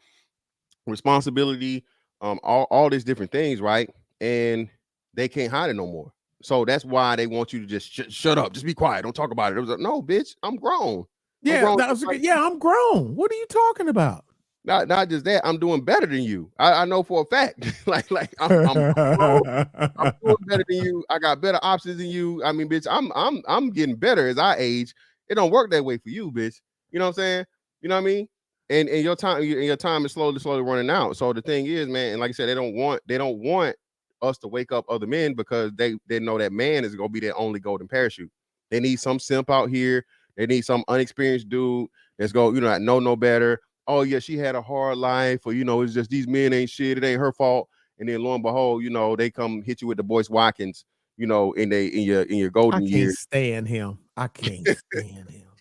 responsibility, all these different things, right? And they can't hide it no more. So that's why they want you to just shut up, just be quiet, don't talk about it. It was like, no, bitch, I'm grown. I'm grown. What are you talking about? Not just that, I'm doing better than you. I know for a fact. like I'm doing better than you. I got better options than you. I mean, bitch, I'm getting better as I age. It don't work that way for you, bitch. You know what I'm saying? You know what I mean? And your time is slowly running out. So the thing is, man, and like I said, they don't want us to wake up other men because they know that man is gonna be their only golden parachute. They need some simp out here. They need some unexperienced dude that's not know no better. Oh yeah, she had a hard life, or it's just these men ain't shit. It ain't her fault. And then lo and behold, they come hit you with the Boyce Watkins, in your golden years. I can't stand him.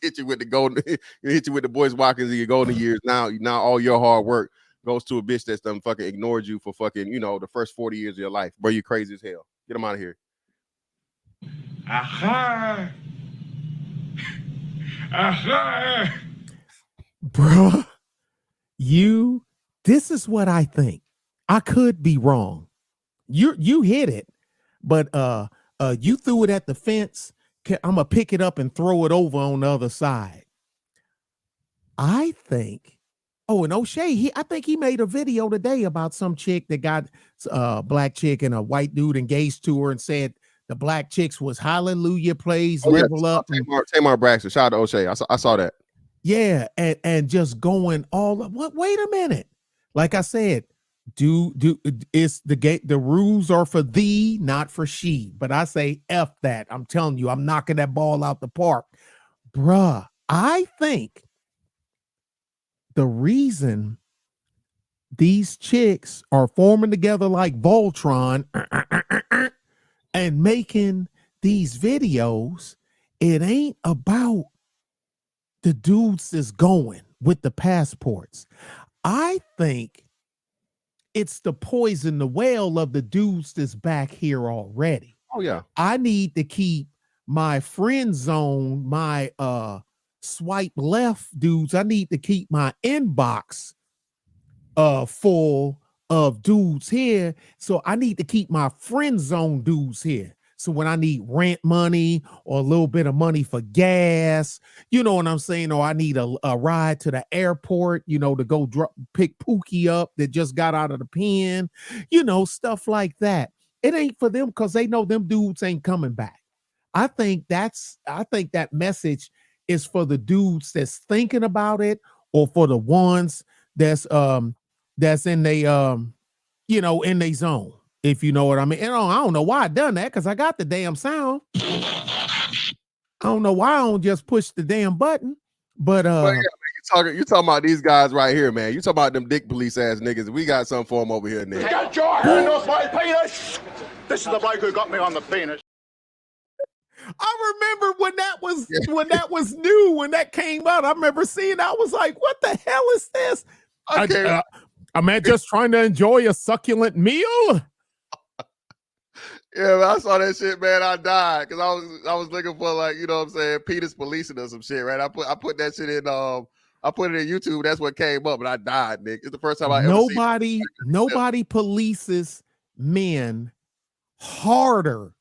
Hit you with the Boyce Watkins in your golden years. Now all your hard work goes to a bitch that's done fucking ignored you for fucking the first 40 years of your life. Bro, you crazy as hell. Get him out of here. Aha. Aha. Bro. This is what I think. I could be wrong. You hit it, but you threw it at the fence. I'm gonna pick it up and throw it over on the other side. I think. Oh, and O'Shea, I think he made a video today about some chick that got black chick and a white dude engaged to her and said the black chicks was hallelujah plays level up. Tamar Braxton. Shout out to O'Shea. I saw that. Yeah, and just going all what? Wait a minute. Like I said, it's the rules are for thee, not for she. But I say F that. I'm telling you, I'm knocking that ball out the park. Bruh, I think the reason these chicks are forming together like Voltron and making these videos, it ain't about the dudes that's going with the passports. I think it's the poison the well of the dudes that's back here already. Oh yeah. I need to keep my friend zone, my swipe left dudes. I need to keep my inbox full of dudes here. So I need to keep my friend zone dudes here. So when I need rent money or a little bit of money for gas, you know what I'm saying? Or I need a ride to the airport, to go pick Pookie up that just got out of the pen, stuff like that. It ain't for them because they know them dudes ain't coming back. I think that message is for the dudes that's thinking about it or for the ones that's in they you know, in their zone, if you know what I mean. And I don't know why I done that, because I got the damn sound. I don't know why I don't just push the damn button. But Well, yeah, man, you talking about these guys right here, man. You talking about them dick police ass niggas. We got something for them over here, nigga. Get your hand off my penis! This is the bloke who got me on the penis. I remember when that was new, when that came out. I remember seeing, I was like, what the hell is this? Okay. I'm just trying to enjoy a succulent meal. Yeah, man, I saw that shit, man. I died because I was looking for, like, you know what I'm saying, Penis policing or some shit, right? I put that shit in I put it in YouTube. That's what came up, and I died, Nick. It's the first time I ever seen nobody polices men harder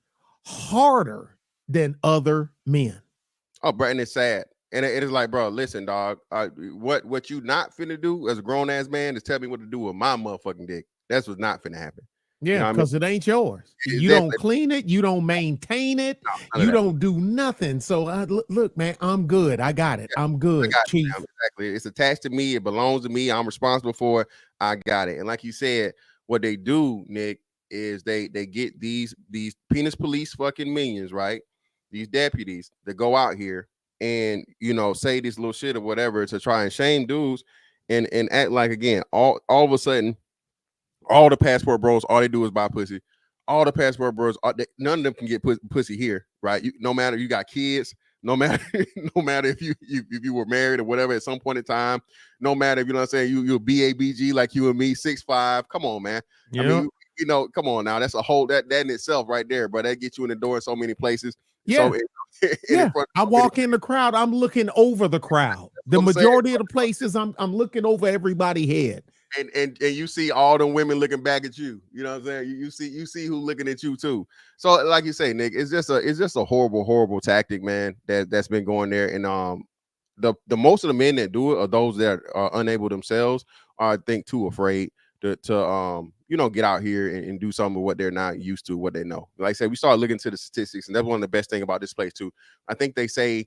than other men. Oh, bro, and it's sad. And it is like, bro, listen, dog. What you not finna do as a grown ass man is tell me what to do with my motherfucking dick. That's what's not finna happen. Yeah, because it ain't yours. You don't clean it. You don't maintain it. You don't do nothing. So look, man, I'm good. I got it. I'm good, Chief. Exactly. It's attached to me. It belongs to me. I'm responsible for it. I got it. And like you said, what they do, Nick, is they get these penis police fucking minions, right? These deputies that go out here and, you know, say this little shit or whatever to try and shame dudes and act like, again, all of a sudden, all the passport bros, all they do is buy pussy. All the passport bros, none of them can get pussy here, right? No matter you got kids, no matter if you were married or whatever at some point in time, no matter if, you know what I'm saying, you're BABG like you and me, 6'5". Come on, man. Yeah. I mean, you know, come on now. That's a whole that in itself right there, bro. That gets you in the door in so many places. Yeah. So yeah. I walk in the crowd, I'm looking over the crowd. The majority of the places I'm looking over everybody's head. And you see all them women looking back at you. You know what I'm saying? You see who looking at you too. So like you say, Nick, it's just a horrible tactic, man, that's been going there. And the most of the men that do it are those that are unable themselves, are, I think, too afraid to you know, get out here and do something with what they're not used to, what they know. Like I said, we started looking to the statistics, and that's one of the best things about this place too. I think they say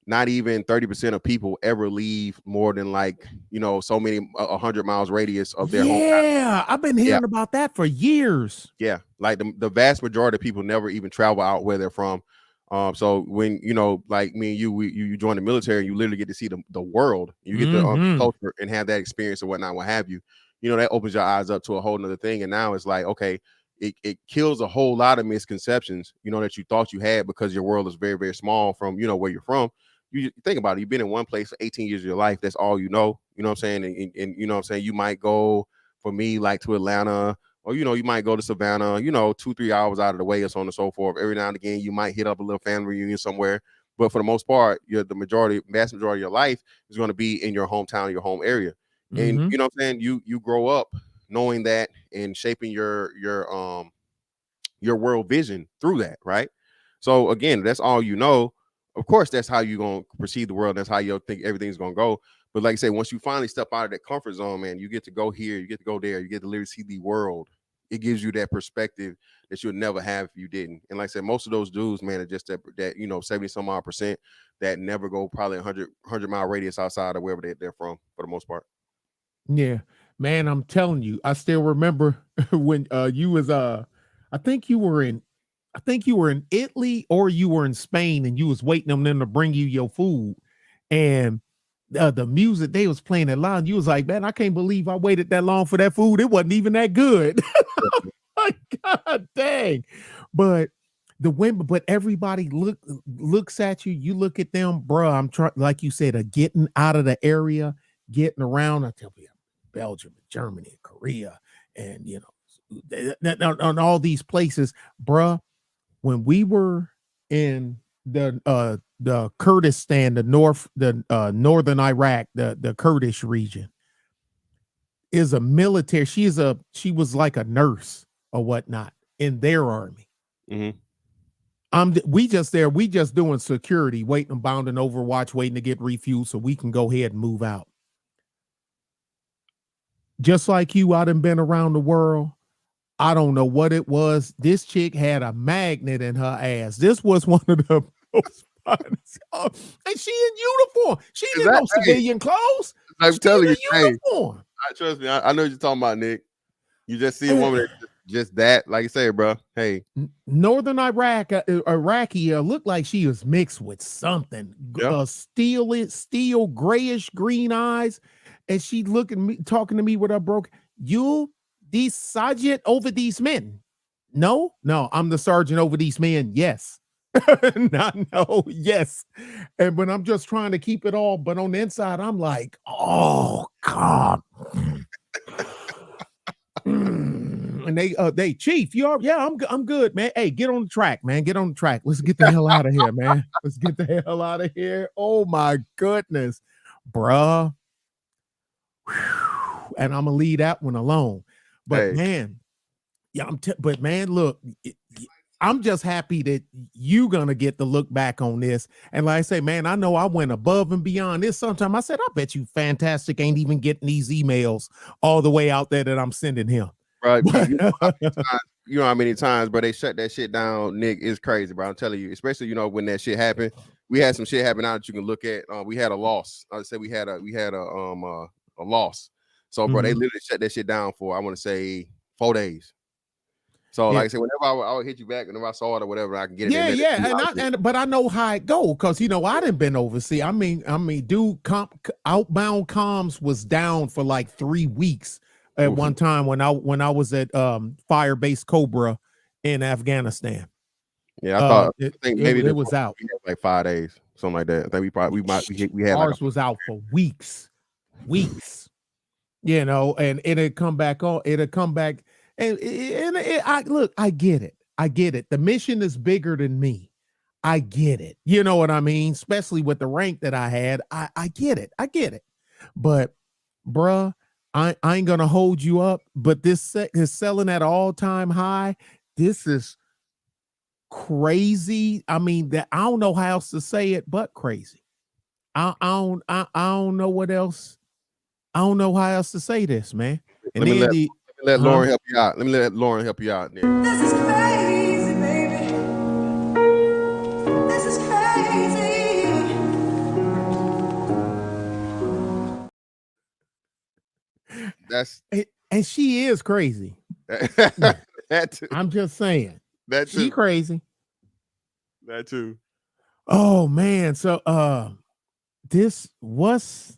not even 30% of people ever leave more than, like, you know, so many 100 miles radius of their home. Yeah, I've been hearing about that for years. Yeah, like the vast majority of people never even travel out where they're from. So when, you know, like me and you join the military, you literally get to see the world. You get the culture and have that experience or whatnot, what have you. You know, that opens your eyes up to a whole nother thing. And now it's like, okay, it kills a whole lot of misconceptions, you know, that you thought you had, because your world is very, very small from, you know, where you're from. You think about it, you've been in one place for 18 years of your life. That's all you know what I'm saying? And you know what I'm saying? You might go, for me, like to Atlanta, or, you know, you might go to Savannah, you know, 2-3 hours out of the way, or so on and so forth. Every now and again, you might hit up a little family reunion somewhere. But for the most part, vast majority of your life is going to be in your hometown, your home area. And you know what I'm saying? You grow up knowing that and shaping your world vision through that, right? So again, that's all you know. Of course, that's how you're going to perceive the world. That's how you think everything's going to go. But like I say, once you finally step out of that comfort zone, man, you get to go here, you get to go there, you get to literally see the world. It gives you that perspective that you'll never have if you didn't. And like I said, most of those dudes, man, are just that you know, 70-some odd % that never go probably 100 mile radius outside of wherever they're from, for the most part. Yeah, man, I'm telling you, I still remember when you was I think you were in Italy or you were in Spain, and you was waiting on them to bring you your food, and the music they was playing it loud. You was like, man, I can't believe I waited that long for that food. It wasn't even that good. Like, God dang. But the women, but everybody looks at you. You look at them, bro. I'm trying, like you said, getting out of the area, getting around. I tell you, Belgium, Germany, Korea, and you know, on all these places, bruh. When we were in the Kurdistan, northern Iraq, the Kurdish region, is a military. She was like a nurse or whatnot in their army. We just doing security, waiting, bounding Overwatch, waiting to get refueled so we can go ahead and move out. Just like you, I done been around the world. I don't know what it was. This chick had a magnet in her ass. This was one of the most And she in uniform. She didn't know civilian clothes. I'm telling you, hey, uniform. trust me, I know what you're talking about, Nick. You just see a woman that just that, like you say, bro. Hey, Northern Iraqi looked like she was mixed with something. Yep. Steel grayish green eyes, and she looking me, talking to me with her broke. You the sergeant over these men? No, I'm the sergeant over these men. Yes. Yes. And when I'm just trying to keep it all, but on the inside, I'm like, oh God. And they chief, I'm good, man. Hey, get on the track, man. Get on the track. Let's get the hell out of here, man. Let's get the hell out of here. Oh my goodness, bruh. And I'm gonna leave that one alone. But man, but man, look, I'm just happy that you gonna get to look back on this. And like I say, man, I know I went above and beyond this. Sometimes I said, I bet you Fantastic ain't even getting these emails all the way out there that I'm sending him. Right. You know how many times, bro, they shut that shit down. Nick, is crazy, bro. I'm telling you, especially, when that shit happened. We had some shit happen out that you can look at. We had a loss. I said we had a loss. So, bro, they literally shut that shit down for, I want to say, 4 days. So, like I said, whenever I would hit you back, whenever I saw it or whatever, I can get it. But I know how it go, because I didn't been overseas. I mean, dude, outbound comms was down for like 3 weeks at one time when I was at Firebase Cobra in Afghanistan. Yeah, I think maybe it was out like 5 days, something like that. I think we had ours was out for weeks, and it'd come back on. It'd come back. And I get it. The mission is bigger than me. I get it. You know what I mean? Especially with the rank that I had. I get it. But, bruh, I ain't gonna hold you up. But this is selling at an all-time high. This is crazy. I mean, that I don't know how else to say it, but crazy. I don't know what else. I don't know how else to say this, man. And let Lauren help you out. Let me let Lauren help you out. Nick. This is crazy, baby. This is crazy. And she is crazy. That too. I'm just saying. That too. She crazy. That too. Oh man. So this was,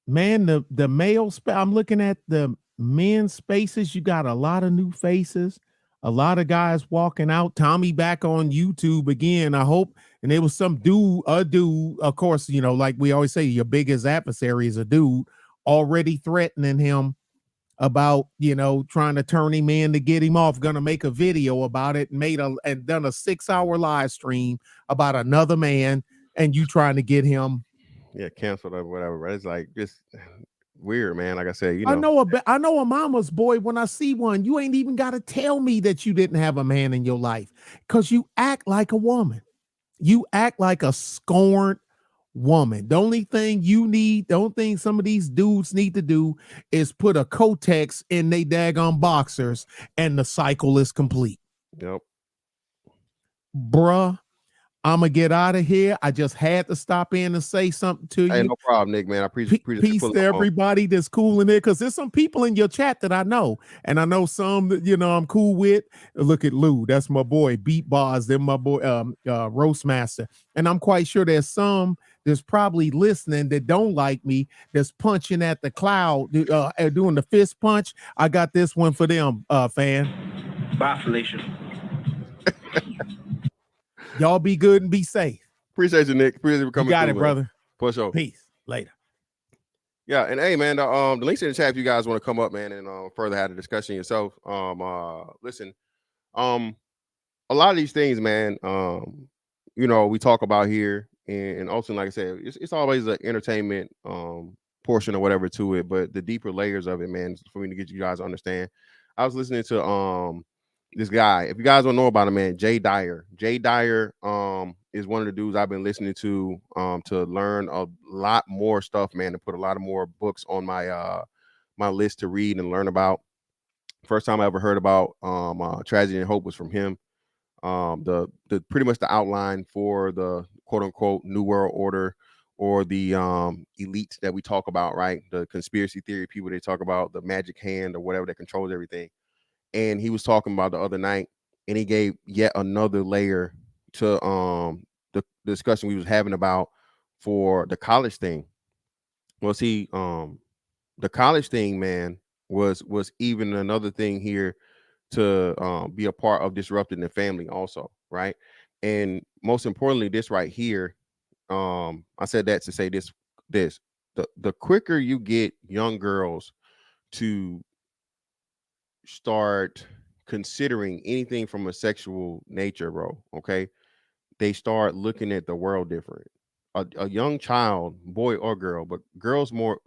man, the male I'm looking at the men's spaces. You got a lot of new faces, a lot of guys walking out. Tommy back on YouTube again, I hope. And it was some dude, of course, like we always say, your biggest adversary is a dude, already threatening him about, trying to turn him in to get him off, gonna make a video about it, and done a 6-hour live stream about another man, and you trying to get him canceled or whatever. Right? It's like just weird, man. Like I said, I know a mama's boy. When I see one, you ain't even got to tell me that you didn't have a man in your life, because you act like a woman. You act like a scorned woman. The only thing some of these dudes need to do is put a Kotex in they daggone boxers, and the cycle is complete. Yep. Bruh, I'm gonna get out of here. I just had to stop in and say something to you. Hey, no problem, Nick, man. I appreciate peace to everybody that's cool in there, because there's some people in your chat that I know, and I know some that I'm cool with. Look at Lou, that's my boy. Beat Bars, they're my boy. Roastmaster, and I'm quite sure there's some that's probably listening that don't like me, that's punching at the cloud, doing the fist punch. I got this one for them, fan. Bye, Felicia. Y'all be good and be safe. Appreciate you, Nick. Appreciate you for coming. You got it, brother. Push over. Peace. Later. Yeah, and hey, man, the links in the chat if you guys want to come up, man, and further have a discussion yourself. Listen, a lot of these things, man, we talk about here, and also, like I said, it's always an entertainment portion or whatever to it, but the deeper layers of it, man, for me to get you guys to understand. I was listening to this guy, if you guys don't know about him, man, Jay Dyer. Jay Dyer is one of the dudes I've been listening to learn a lot more stuff, man, to put a lot of more books on my my list to read and learn about. First time I ever heard about Tragedy and Hope was from him. The pretty much the outline for the quote unquote New World Order or the elites that we talk about, right? The conspiracy theory people, they talk about the magic hand or whatever that controls everything. And he was talking about the other night, and he gave yet another layer to the discussion we was having about for the college thing. Well, see, the college thing, man, was even another thing here to be a part of disrupting the family also, right? And most importantly, this right here, I said that to say this the quicker you get young girls to start considering anything from a sexual nature, bro, okay, they start looking at the world different. A young child, boy or girl, but girls more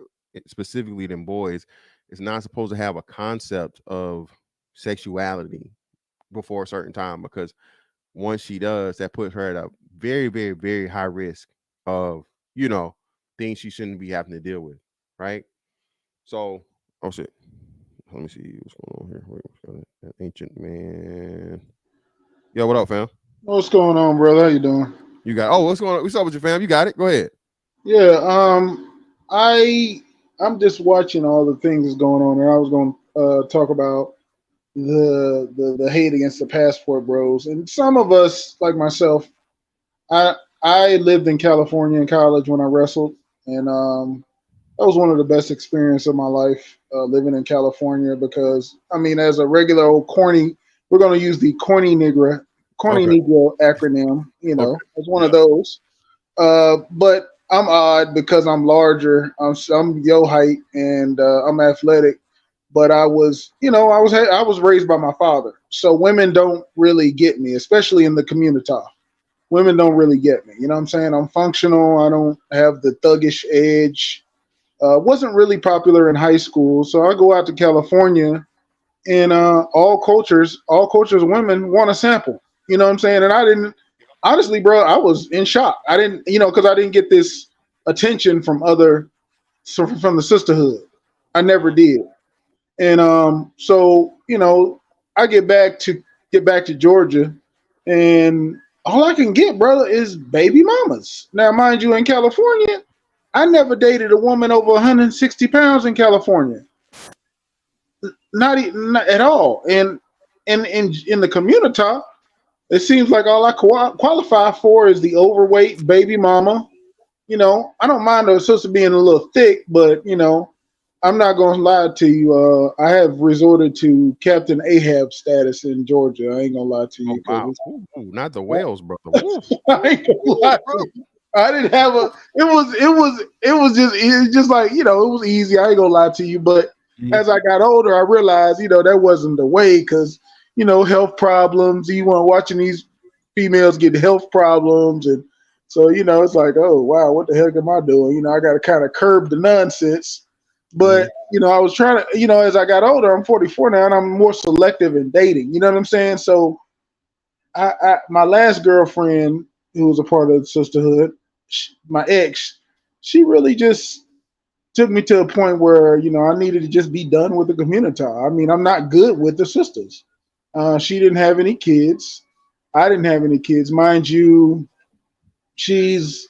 specifically than boys, is not supposed to have a concept of sexuality before a certain time, because once she does, that puts her at a very, very, very high risk of, things she shouldn't be having to deal with, right? So, oh shit. Let me see what's going on here. Wait, that ancient man. Yo, what up, fam? What's going on, brother? How you doing? You got what's going on? What's up with your fam? You got it. Go ahead. Yeah, I'm just watching all the things that's going on, and I was going to talk about the hate against the passport bros. And some of us, like myself, I lived in California in college when I wrestled, and that was one of the best experiences of my life, living in California, because I mean, as a regular old corny, we're going to use the corny Negro acronym, as one of those. But I'm odd because I'm larger. I'm your height, and I'm athletic. But I was raised by my father, so women don't really get me, especially in the community. Women don't really get me. You know what I'm saying? I'm functional. I don't have the thuggish edge. Wasn't really popular in high school, so I go out to California, and all cultures of women want a sample. You know what I'm saying? And I didn't, honestly, bro, I was in shock. I didn't, because I didn't get this attention from the sisterhood. I never did. And so I get back to Georgia, and all I can get, brother, is baby mamas. Now, mind you, in California, I never dated a woman over 160 pounds in California. Not at all. And in the community, it seems like all I qualify for is the overweight baby mama. I don't mind her sister being a little thick, but I'm not going to lie to you. I have resorted to Captain Ahab status in Georgia. I ain't gonna lie to you. Oh, wow. Ooh, not the whales, brother. I ain't gonna lie to you. I didn't have it was just like, it was easy. I ain't gonna lie to you. But as I got older, I realized, that wasn't the way, because, health problems. You want watching these females get health problems. And so, it's like, oh, wow, what the heck am I doing? I got to kind of curb the nonsense. But, I was trying to, as I got older, I'm 44 now, and I'm more selective in dating. You know what I'm saying? So my last girlfriend, who was a part of the sisterhood, my ex, she really just took me to a point where, I needed to just be done with the community. I mean, I'm not good with the sisters. She didn't have any kids. I didn't have any kids. Mind you, she's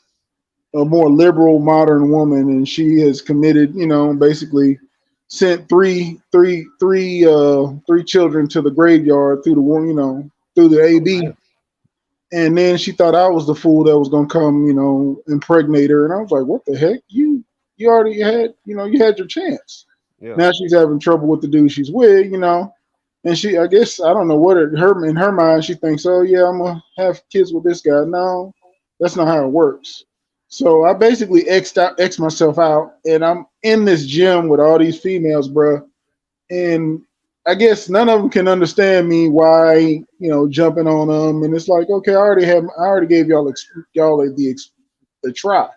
a more liberal, modern woman, and she has committed, basically sent three children to the graveyard through the AB. And then she thought I was the fool that was gonna come, impregnate her. And I was like, what the heck? You already had, you had your chance. Yeah. Now she's having trouble with the dude she's with, And she, I guess, I don't know what in her mind, she thinks, oh yeah, I'm gonna have kids with this guy. No, that's not how it works. So I basically X myself out, and I'm in this gym with all these females, bro. And I guess none of them can understand me why, jumping on them. And it's like, okay, I already gave y'all the try.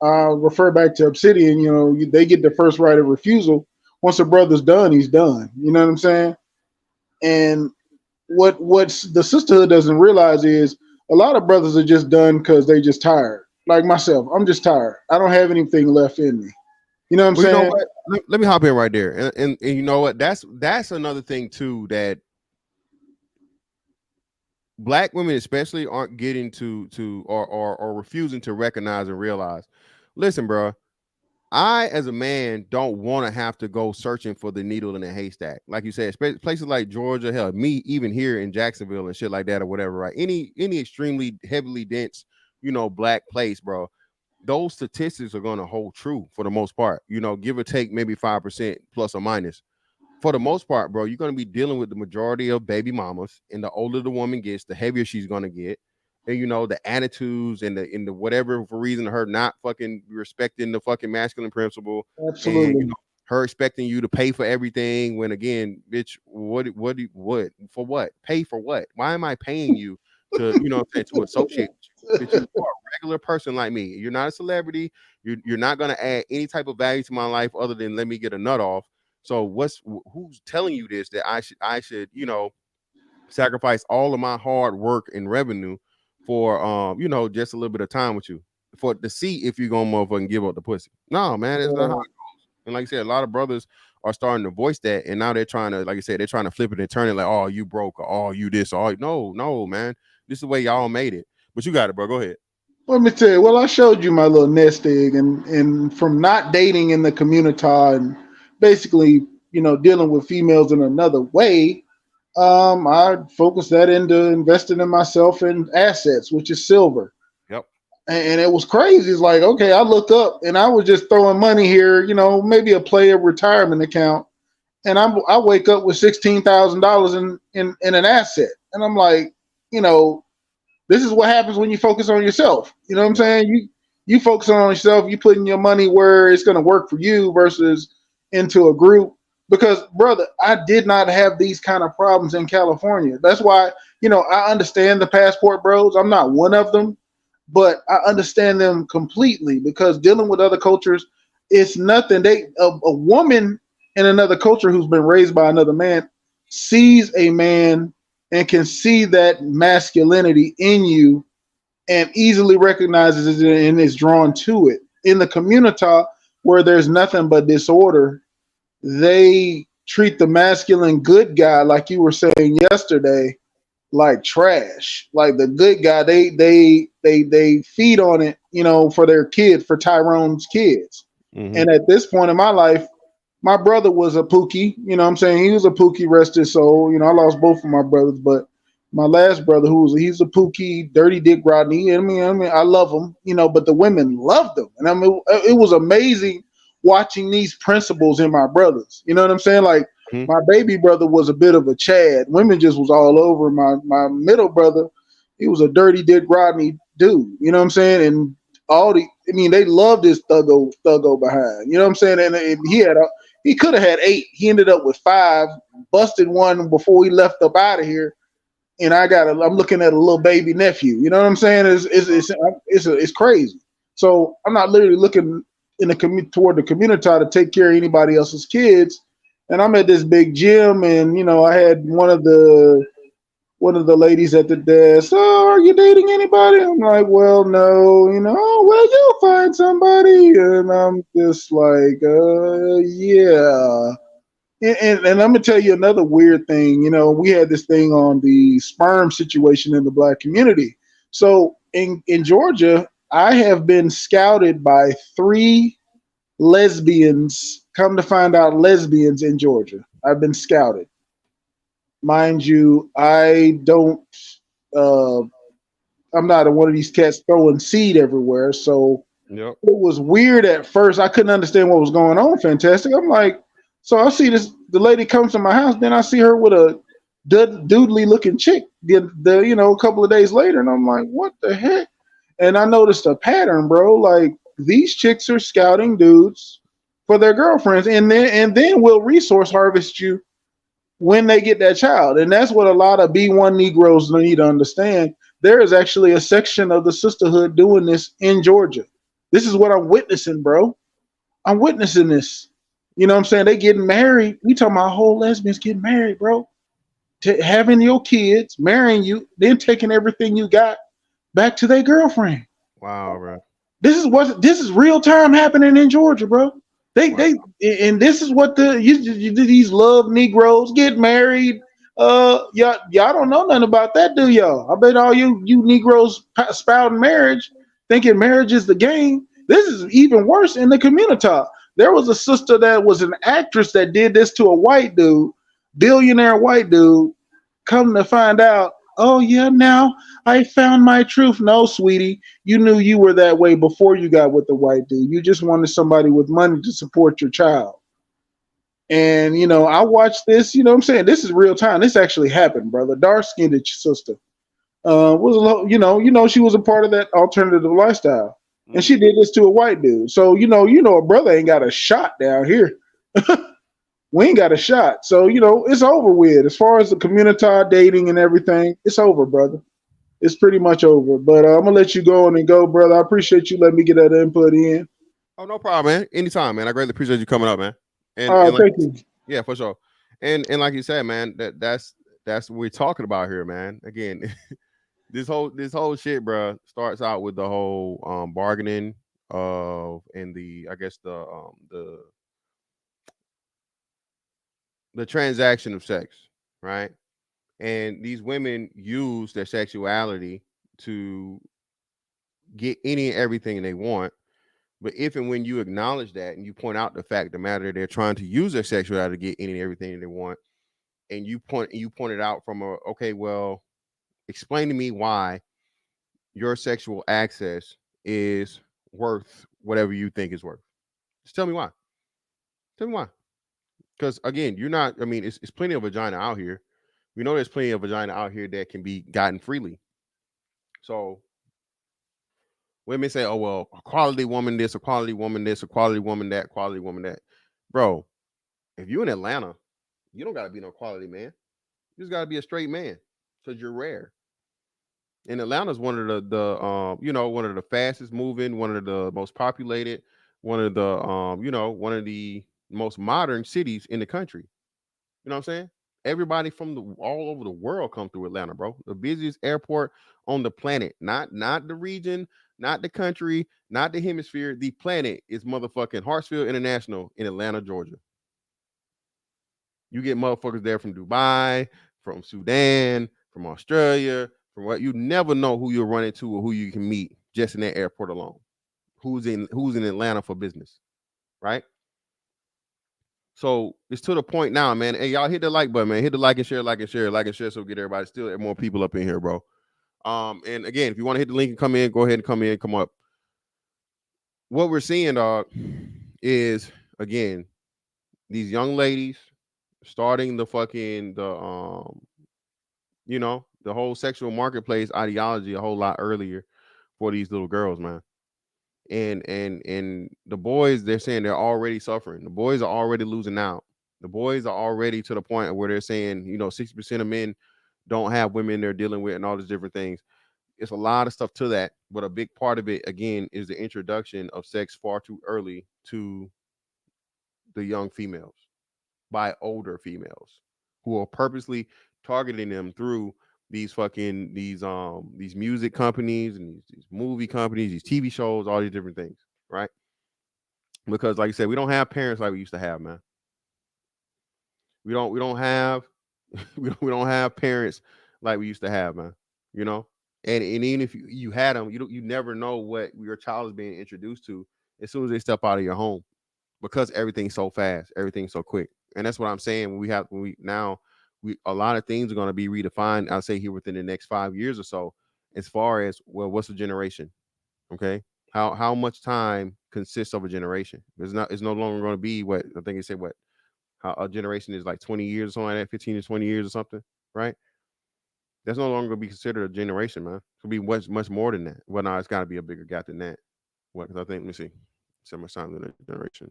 Refer back to Obsidian, they get the first right of refusal. Once a brother's done, he's done. You know what I'm saying? And what the sisterhood doesn't realize is a lot of brothers are just done because they just tired. Like myself, I'm just tired. I don't have anything left in me. You know what I'm saying? Let me hop in right there. And you know what? That's another thing too, that black women especially aren't getting to or refusing to recognize and realize. Listen, bro, I as a man don't want to have to go searching for the needle in a haystack, like you said. Places like Georgia, hell, me even here in Jacksonville and shit like that or whatever, right? Any extremely heavily dense, black place, bro. Those statistics are going to hold true for the most part, give or take maybe 5% plus or minus. For the most part, bro, you're going to be dealing with the majority of baby mamas, and the older the woman gets, the heavier she's going to get. And the attitudes and the whatever for reason her not fucking respecting the fucking masculine principle. Absolutely. And, her expecting you to pay for everything when, again, bitch, what for what? Pay for what? Why am I paying you to, to associate with you? Bitch, you are a regular person like me. You're not a celebrity. You're not going to add any type of value to my life other than let me get a nut off. So who's telling you this, that I should, sacrifice all of my hard work and revenue for, just a little bit of time with you to see if you're going to motherfucking give up the pussy? No, man, it's not how it goes. And like I said, a lot of brothers are starting to voice that, and now they're trying to, like I said, they're trying to flip it and turn it like, oh, you broke, or oh, you this, or no, man, this is the way y'all made it. But you got it, bro. Go ahead. Let me tell you. Well, I showed you my little nest egg, and from not dating in the community and basically, dealing with females in another way, I focused that into investing in myself and assets, which is silver. Yep. And it was crazy. It's like, okay, I look up and I was just throwing money here, maybe a player retirement account, and I wake up with $16,000 in an asset, and I'm like, this is what happens when you focus on yourself. You know what I'm saying? You focus on yourself, you putting your money where it's going to work for you versus into a group. Because, brother, I did not have these kind of problems in California. That's why, I understand the passport bros. I'm not one of them, but I understand them completely, because dealing with other cultures, it's nothing. A woman in another culture who's been raised by another man sees a man and can see that masculinity in you and easily recognizes it and is drawn to it. In the community where there's nothing but disorder, they treat the masculine good guy, like you were saying yesterday, like trash. Like the good guy, they feed on it, for their kid, for Tyrone's kids. Mm-hmm. And at this point in my life, my brother was a Pookie. He was a Pookie, rest his soul. I lost both of my brothers, but my last brother, he's a Pookie, Dirty Dick Rodney. I mean, I love him, but the women loved him, and it was amazing watching these principles in my brothers. You know what I'm saying? Like, my baby brother was a bit of a Chad. Women just was all over. My middle brother, he was a Dirty Dick Rodney dude. You know what I'm saying? And they loved his thuggo behind. You know what I'm saying? And he could have had 8. He ended up with 5. Busted one before he left up out of here. And I'm looking at a little baby nephew. You know what I'm saying? It's crazy. So I'm not literally looking toward the community to take care of anybody else's kids. And I'm at this big gym, and I had one of the ladies at the desk. Oh, are you dating anybody? I'm like, well, no. Well, you'll find somebody. And I'm just like, yeah. And I'm gonna tell you another weird thing. We had this thing on the sperm situation in the black community. So in Georgia, I have been scouted by 3 lesbians. Come to find out, lesbians in Georgia. I've been scouted. Mind you, I'm not one of these cats throwing seed everywhere. So It was weird at first. I couldn't understand what was going on. Fantastic. I'm like, so I see the lady comes to my house, then I see her with a doodly looking chick a couple of days later, and I'm like, what the heck? And I noticed a pattern, bro. Like, these chicks are scouting dudes for their girlfriends, and then will resource harvest you when they get that child. And that's what a lot of B1 Negroes need to understand. There is actually a section of the sisterhood doing this in Georgia. This is what I'm witnessing, bro. I'm witnessing this. You know what I'm saying? They getting married. We talking about whole lesbians getting married, bro. Having your kids, marrying you, then taking everything you got back to their girlfriend. Wow, bro. This is real time happening in Georgia, bro. And this is what these love Negroes get married. y'all don't know nothing about that, do y'all? I bet all you Negroes spouting marriage, thinking marriage is the game. This is even worse in the community. There was a sister that was an actress that did this to a white dude, billionaire white dude. Come to find out, oh yeah, now I found my truth. No, sweetie, you knew you were that way before you got with the white dude. You just wanted somebody with money to support your child. And you know, I watched this. You know what I'm saying? This is real time. This actually happened, brother. Dark skinned sister was she was a part of that alternative lifestyle, and she did this to a white dude. So a brother ain't got a shot down here. We ain't got a shot. So it's over with. As far as the community dating and everything, it's over, brother. It's pretty much over. But I'm gonna let you go on and go, brother. I appreciate you letting me get that input in. Oh, no problem, man. Anytime, man. I greatly appreciate you coming up, man. And thank you. Yeah, for sure. And like you said, man, that's what we're talking about here, man. Again, this whole shit, bro, starts out with the whole bargaining and the transaction of sex, right? And these women use their sexuality to get any and everything they want. But if and when you acknowledge that and you point out the fact of the matter, they're trying to use their sexuality to get any and everything they want, and you point it out from explain to me why your sexual access is worth whatever you think is worth. Just tell me why. Tell me why. Because again, you're not. I mean, it's plenty of vagina out here. We know there's plenty of vagina out here that can be gotten freely. So women say, oh, well, a quality woman this, a quality woman this, a quality woman that, quality woman that. Bro, if you're in Atlanta, you don't got to be no quality man. You just got to be a straight man because you're rare. And Atlanta's one of one of the fastest moving, one of the most populated, one of the most modern cities in the country. You know what I'm saying? Everybody from all over the world come through Atlanta, bro. The busiest airport on the planet, not the region, not the country, not the hemisphere. The planet is motherfucking Hartsfield International in Atlanta, Georgia. You get motherfuckers there from Dubai, from Sudan, from Australia, from what you never know who you'll run into or who you can meet just in that airport alone. Who's in Atlanta for business, right? So it's to the point now, man. Hey, y'all hit the like button, man. Hit the like and share, so we get everybody still more people up in here, bro. And again, if you want to hit the link and come in, go ahead and come up. What we're seeing, dog, is again these young ladies starting the whole sexual marketplace ideology a whole lot earlier for these little girls, man. And the boys, they're saying they're already suffering. The boys are already losing out. The boys are already to the point where they're saying, 60% of men don't have women they're dealing with and all these different things. It's a lot of stuff to that, but a big part of it, again, is the introduction of sex far too early to the young females by older females who are purposely targeting them through these music companies and these movie companies, these TV shows, all these different things, right? Because like you said, we don't have parents like we used to have, man. We don't have we don't have parents like we used to have, man. And even if you had them, you never know what your child is being introduced to as soon as they step out of your home, because everything's so fast, everything's so quick. And that's what I'm saying. A lot of things are going to be redefined, I'll say, here within the next 5 years or so, as far as, well, what's a generation? Okay. How much time consists of a generation? It's no longer going to be what I think it said, how a generation is like 20 years or something like that, 15 to 20 years or something, right? That's no longer going to be considered a generation, man. It's going to be much more than that. Well, no, it's got to be a bigger gap than that. What? Because I think, let me see. So much time in a generation.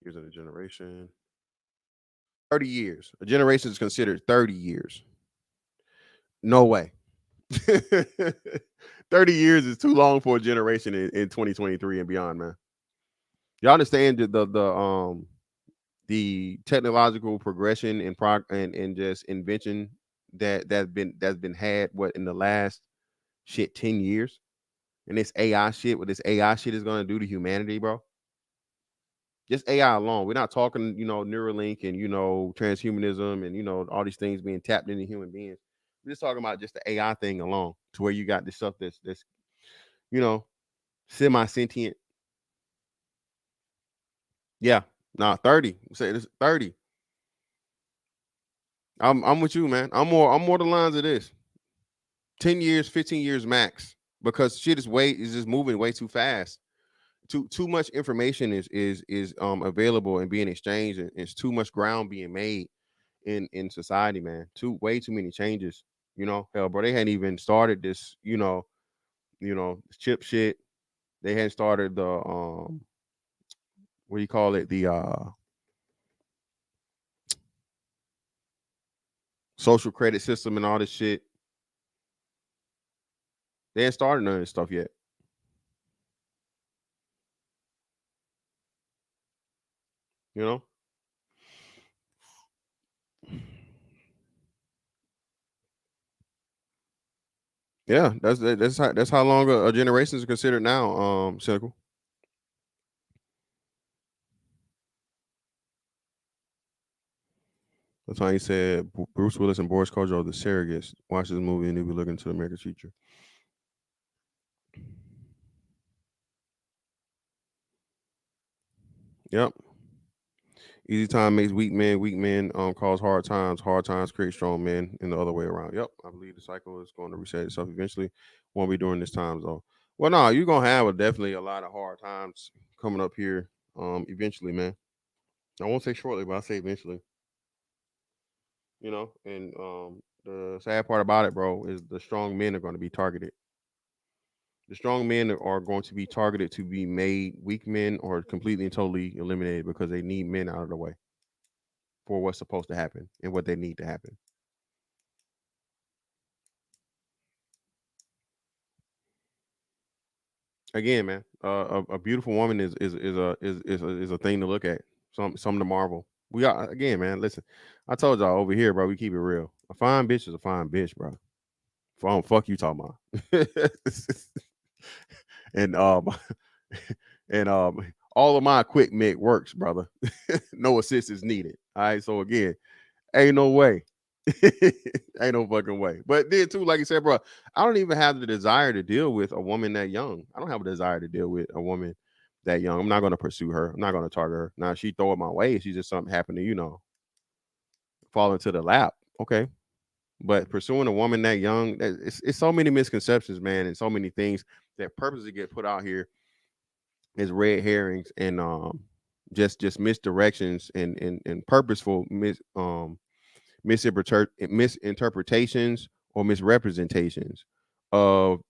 Years of a generation. 30 years. A generation is considered 30 years. No way. 30 years is too long for a generation in 2023 and beyond, man. You understand the technological progression and just invention that's been had in the last 10 years? and this AI shit, what this AI shit is gonna do to humanity, bro. Just AI alone. We're not talking, Neuralink and transhumanism and all these things being tapped into human beings. We're just talking about just the AI thing alone, to where you got this stuff that's semi-sentient. Yeah, 30. Say this 30. I'm with you, man. I'm more the lines of this. 10 years, 15 years max, because shit is just moving way too fast. Too much information is available and being exchanged, and it's too much ground being made in society, man. Way too many changes. Hell, bro, they hadn't even started this, chip shit. They hadn't started the what do you call it? The social credit system and all this shit. They ain't started none of this stuff yet. Yeah, that's how long a generation is considered now. Cynical. That's why he said Bruce Willis and Boris Kodjoe are the surrogates. Watch this movie and you'll be looking to America's future. Yep. Easy time makes weak men. Weak men cause hard times. Hard times create strong men, and the other way around. Yep. I believe the cycle is going to reset itself eventually. Won't be during this time though. Well, no, you're gonna have definitely a lot of hard times coming up here. Eventually, man. I won't say shortly, but I'll say eventually. And the sad part about it, bro, is the strong men are going to be targeted. The strong men are going to be targeted to be made weak men or completely and totally eliminated, because they need men out of the way for what's supposed to happen and what they need to happen. Again, man, a beautiful woman is a thing to look at. Something to marvel. We got, again, man. Listen, I told y'all over here, bro. We keep it real. A fine bitch is a fine bitch, bro. Fuck you talking about. and and all of my equipment works, brother. No assistance needed. All right. So again, ain't no way. Ain't no fucking way. But then too, like you said, bro, I don't even have the desire to deal with a woman that young. I don't have a desire to deal with a woman that young. I'm not going to pursue her. I'm not going to target her. Now, she throw it my way. She's just something happened to, fall into the lap. Okay. But pursuing a woman that young, it's so many misconceptions, man, and so many things that purposely get put out here as red herrings and just misdirections and purposeful misinterpretations or misrepresentations of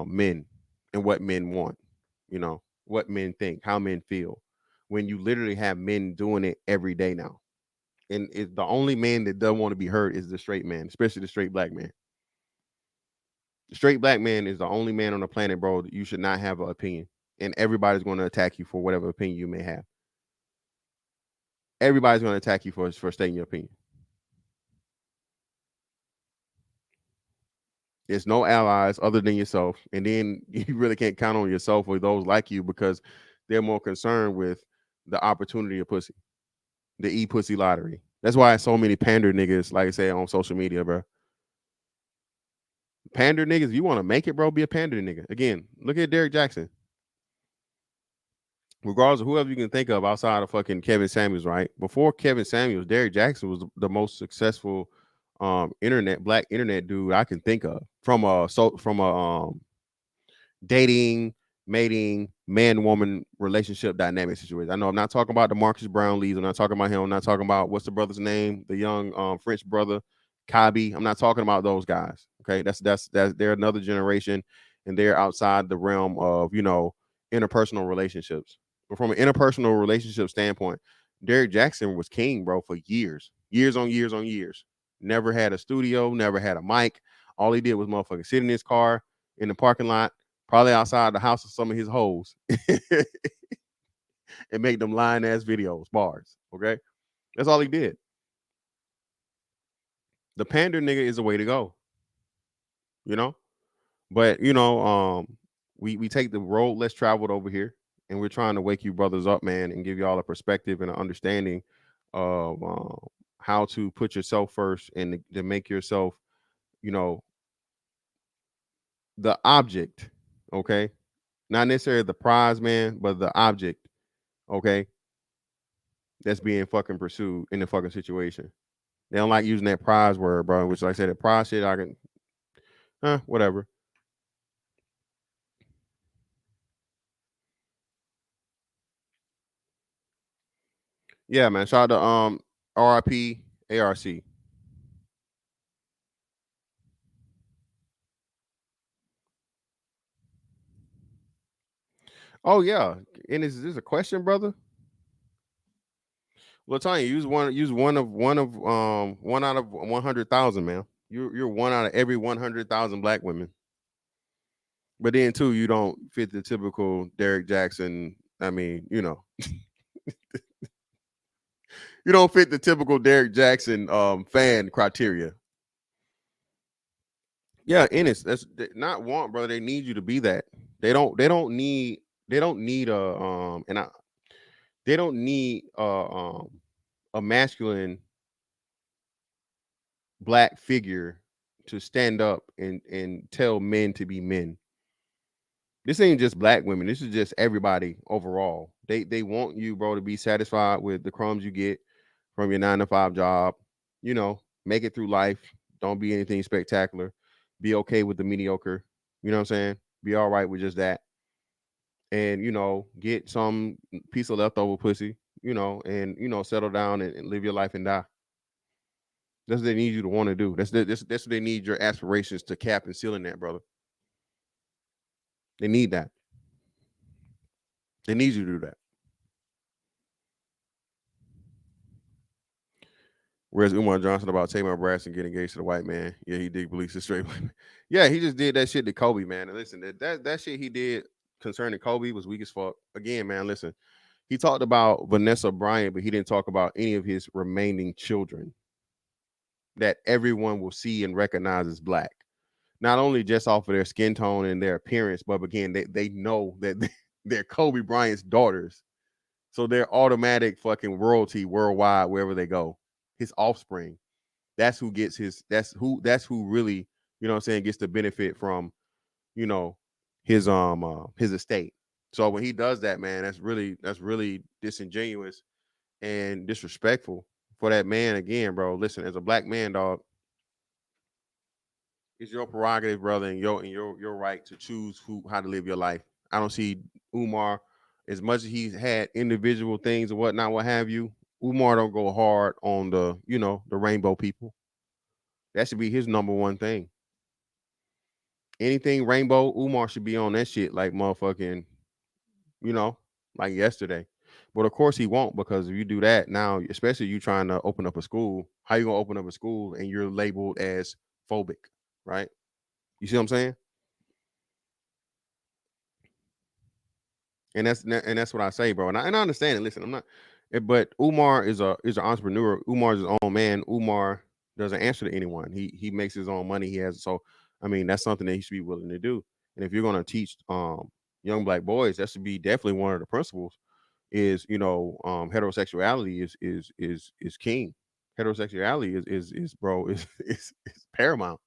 men and what men want, what men think, how men feel, when you literally have men doing it every day now. And the only man that doesn't want to be hurt is the straight man, especially the straight black man. The straight black man is the only man on the planet, bro, that you should not have an opinion. And everybody's going to attack you for whatever opinion you may have. Everybody's going to attack you for stating your opinion. There's no allies other than yourself. And then you really can't count on yourself or those like you, because they're more concerned with the opportunity of pussy, the e-pussy lottery. That's why so many pander niggas, like I say, on social media, bro. Pander niggas, you want to make it, bro, be a pander nigga. Again, look at Derek Jackson. Regardless of whoever you can think of outside of fucking Kevin Samuels, right? Before Kevin Samuels, Derek Jackson was the most successful black internet dude I can think of from a dating, mating, man-woman relationship dynamic situation. I know I'm not talking about the Marcus Brownlees. I'm not talking about him. I'm not talking about, what's the brother's name? The young French brother, Kabi. I'm not talking about those guys. Okay, that's they're another generation, and they're outside the realm of interpersonal relationships. But from an interpersonal relationship standpoint, Derek Jackson was king, bro, for years on years. Never had a studio, never had a mic. All he did was motherfucking sit in his car in the parking lot, probably outside the house of some of his hoes, and make them lying ass videos, bars. Okay, that's all he did. The pander nigga is the way to go, but we take the road less traveled over here, and we're trying to wake you brothers up, man, and give y'all a perspective and an understanding of how to put yourself first and to make yourself, you know, the object, okay? Not necessarily the prize, man, but the object, okay? That's being fucking pursued in the fucking situation. They don't like using that prize word, bro, which, like I said, the prize shit, I can, whatever. Yeah, man. Shout out to RIP ARC. Oh yeah, and is this a question, brother? Well, Tanya, use one out of 100,000, man. You're one out of every 100,000 black women. But then too, you don't fit the typical Derek Jackson. I mean, you know, you don't fit the typical Derek Jackson fan criteria. Yeah, Ennis, that's not want, brother. They need you to be that. They don't need a masculine black figure to stand up and tell men to be men. This ain't just black women. This is just everybody overall. They want you, bro, to be satisfied with the crumbs you get from your 9-to-5 job. You know, make it through life. Don't be anything spectacular. Be okay with the mediocre. You know what I'm saying? Be all right with just that. And, you know, get some piece of leftover pussy, you know, and, you know, settle down and live your life and die. That's what they need you to want to do. That's what they need your aspirations to cap and seal in that, brother. They need that. They need you to do that. Whereas Umar Johnson about Tamar Braxton getting engaged to the white man. Yeah, he did believe it's straight white man. Yeah, he just did that shit to Kobe, man. And listen, that shit he did concerning Kobe was weak as fuck. Again, man, listen. He talked about Vanessa Bryant, but he didn't talk about any of his remaining children that everyone will see and recognize as black. Not only just off of their skin tone and their appearance, but again, they know that they're Kobe Bryant's daughters. So they're automatic fucking royalty worldwide wherever they go. His offspring. That's who gets that's who really, you know what I'm saying, gets the benefit from, you know, his estate. So when he does that, man, that's really disingenuous and disrespectful for that man. Again, bro, listen, as a black man, dog, it's your prerogative, brother, and your right to choose how to live your life. I don't see Umar, as much as he's had individual things and whatnot, what have you. Umar don't go hard on the rainbow people. That should be his number one thing. Anything rainbow, Umar should be on that shit like motherfucking, you know, like yesterday. But of course he won't, because if you do that now, especially you trying to open up a school, how you gonna open up a school and you're labeled as phobic, right? You see what I'm saying? And that's what I say, bro. And I understand it. Listen, I'm not, but Umar is an entrepreneur. Umar's his own man. Umar doesn't answer to anyone. He makes his own money. He has, so I mean, that's something that he should be willing to do. And if you're gonna teach young black boys, that should be definitely one of the principles. Is, you know, heterosexuality is king. Heterosexuality is bro is paramount.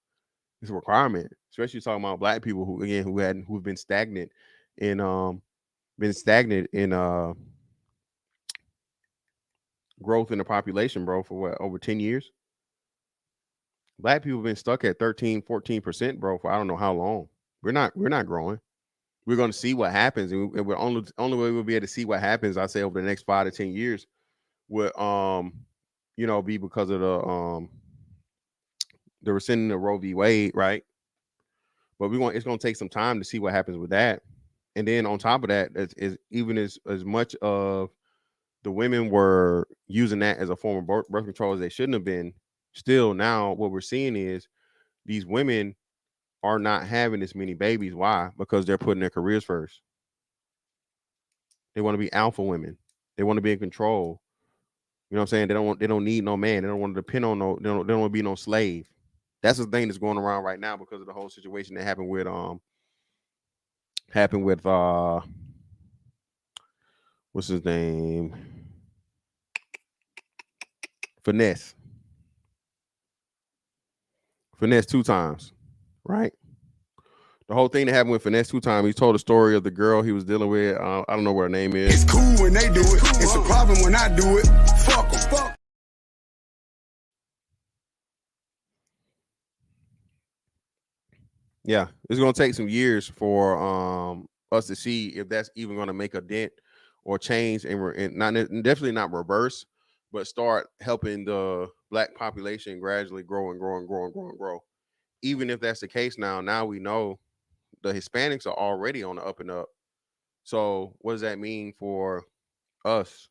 It's a requirement, especially talking about black people who've been stagnant in growth in the population, bro, for what, over 10 years. Black people have been stuck at 13-14%, bro, for I don't know how long. We're not growing. We're going to see what happens, and we're only way we'll be able to see what happens, I say, over the next 5 to 10 years would you know, be because of the rescinding of Roe v. Wade, right? But it's going to take some time to see what happens with that. And then on top of that, is even as much of the women were using that as a form of birth control as they shouldn't have been, still now what we're seeing is these women are not having as many babies. Why? Because they're putting their careers first. They want to be alpha women. They want to be in control. You know what I'm saying? They don't need no man. They don't want to depend on they don't want to be no slave. That's the thing that's going around right now because of the whole situation that happened with happened with what's his name? Finesse 2 times, right? The whole thing that happened with Finesse 2 times, he told the story of the girl he was dealing with. I don't know what her name is. It's cool when they do it. It's a problem when I do it. Fuck them. Fuck. Yeah, it's gonna take some years for us to see if that's even gonna make a dent or change, and definitely not reverse, but start helping the black population gradually grow and grow and grow and grow and grow. Even if that's the case now we know the Hispanics are already on the up and up. So what does that mean for us?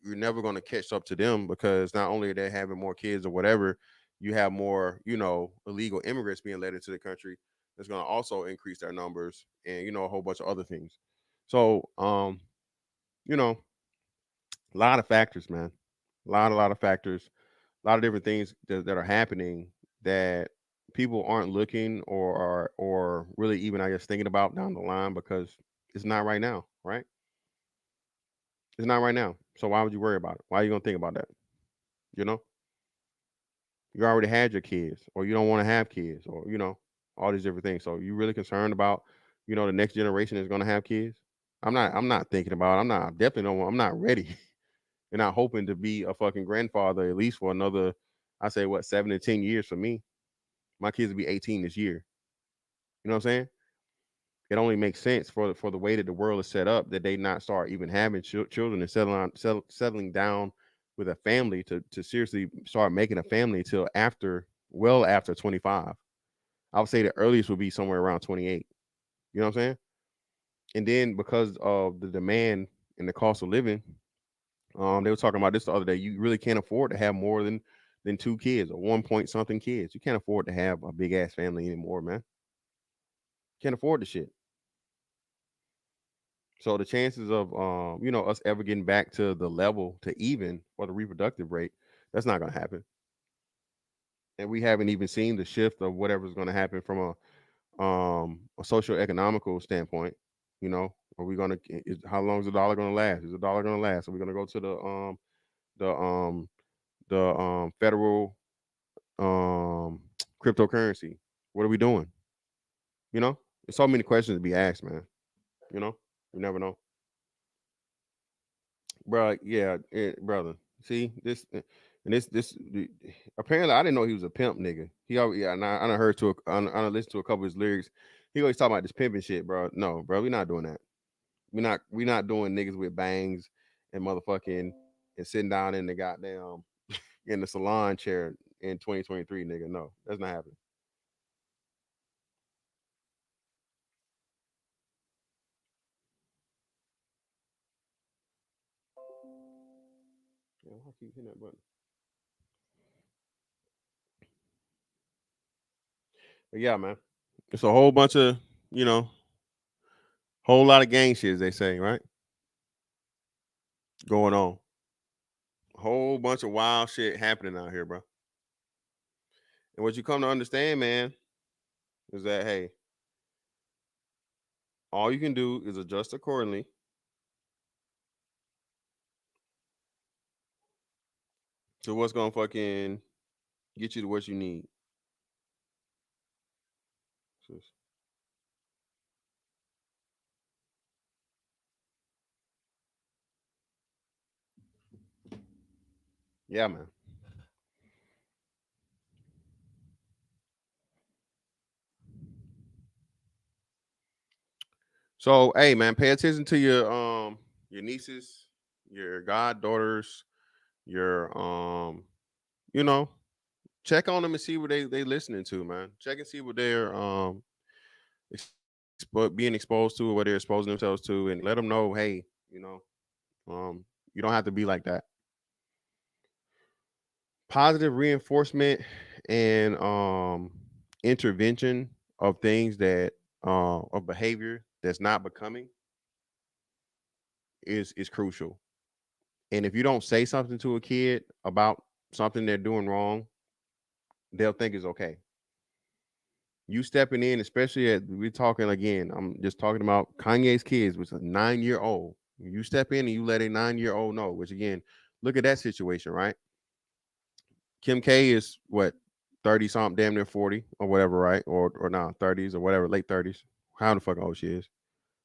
You're never going to catch up to them, because not only are they having more kids or whatever, you have more, illegal immigrants being let into the country. That's going to also increase their numbers, and a whole bunch of other things. So a lot of factors, man. A lot of factors, a lot of different things that are happening that people aren't looking or really even, I guess, thinking about down the line, because it's not right now, right? It's not right now. So why would you worry about it? Why are you gonna think about that? You already had your kids, or you don't want to have kids, or all these different things. So you really concerned about the next generation is gonna have kids? I'm not thinking about it. I definitely don't want, I'm not ready. And not hoping to be a fucking grandfather at least for another, I say, 7 to 10 years for me. My kids will be 18 this year. You know what I'm saying? It only makes sense for the way that the world is set up that they not start even having children and settling down with a family to seriously start making a family till after 25. I would say the earliest would be somewhere around 28. You know what I'm saying? And then because of the demand and the cost of living, they were talking about this the other day. You really can't afford to have more than 2 kids or 1 point something kids. You can't afford to have a big ass family anymore, man. Can't afford the shit. So the chances of us ever getting back to the level to even for the reproductive rate, that's not gonna happen. And we haven't even seen the shift of whatever's gonna happen from a socio-economical standpoint. Are we gonna how long is the dollar gonna last? Is the dollar gonna last? Are we gonna go to the federal cryptocurrency? What are we doing? There's so many questions to be asked, man. You never know. Bro, yeah, brother. See this, and this. Apparently, I didn't know he was a pimp, nigga. He always, yeah, and I listened to a couple of his lyrics. He always talking about this pimping shit, bro. No, bro, we're not doing that. We're not doing niggas with bangs and motherfucking and sitting down in the goddamn in the salon chair in 2023, nigga. No, that's not happening. Yeah, I keep hitting that button. But yeah, man, it's a whole bunch of whole lot of gang shit, as they say, right? Going on. A whole bunch of wild shit happening out here, bro. And what you come to understand, man, is that hey, all you can do is adjust accordingly. To what's gonna fucking get you to what you need. Yeah, man. So, hey, man, pay attention to your nieces, your goddaughters, your check on them and see what they listening to, man. Check and see what they're being exposed to, or what they're exposing themselves to, and let them know, hey, you don't have to be like that. Positive reinforcement and intervention of things that of behavior that's not becoming is crucial. And if you don't say something to a kid about something they're doing wrong, they'll think it's okay. You stepping in, especially we're talking again. I'm just talking about Kanye's kids, which is a 9-year-old. You step in and you let a 9-year-old know, which again, look at that situation, right? Kim K is what 30 something, damn near 40 or whatever, right? Or now 30s or whatever, late 30s. How the fuck old she is,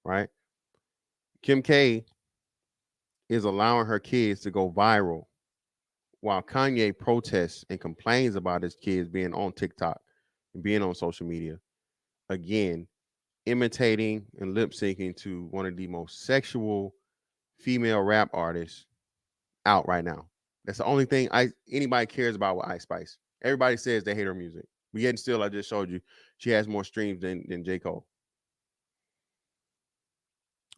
right? Kim K is allowing her kids to go viral while Kanye protests and complains about his kids being on TikTok and being on social media. Again, imitating and lip syncing to one of the most sexual female rap artists out right now. That's the only thing anybody cares about with Ice Spice. Everybody says they hate her music. But yet still, I just showed you she has more streams than J. Cole.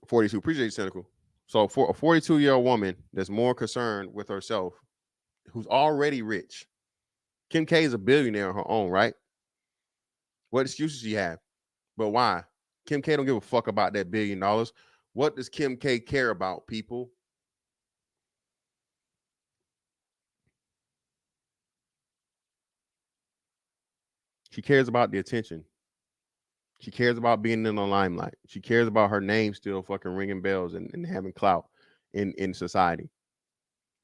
42. Appreciate you, Cynical. So for a 42-year-old woman that's more concerned with herself, who's already rich, Kim K is a billionaire on her own, right? What excuses she have? But why? Kim K don't give a fuck about that $1 billion. What does Kim K care about, people? She cares about the attention. She cares about being in the limelight. She cares about her name still fucking ringing bells and having clout in society.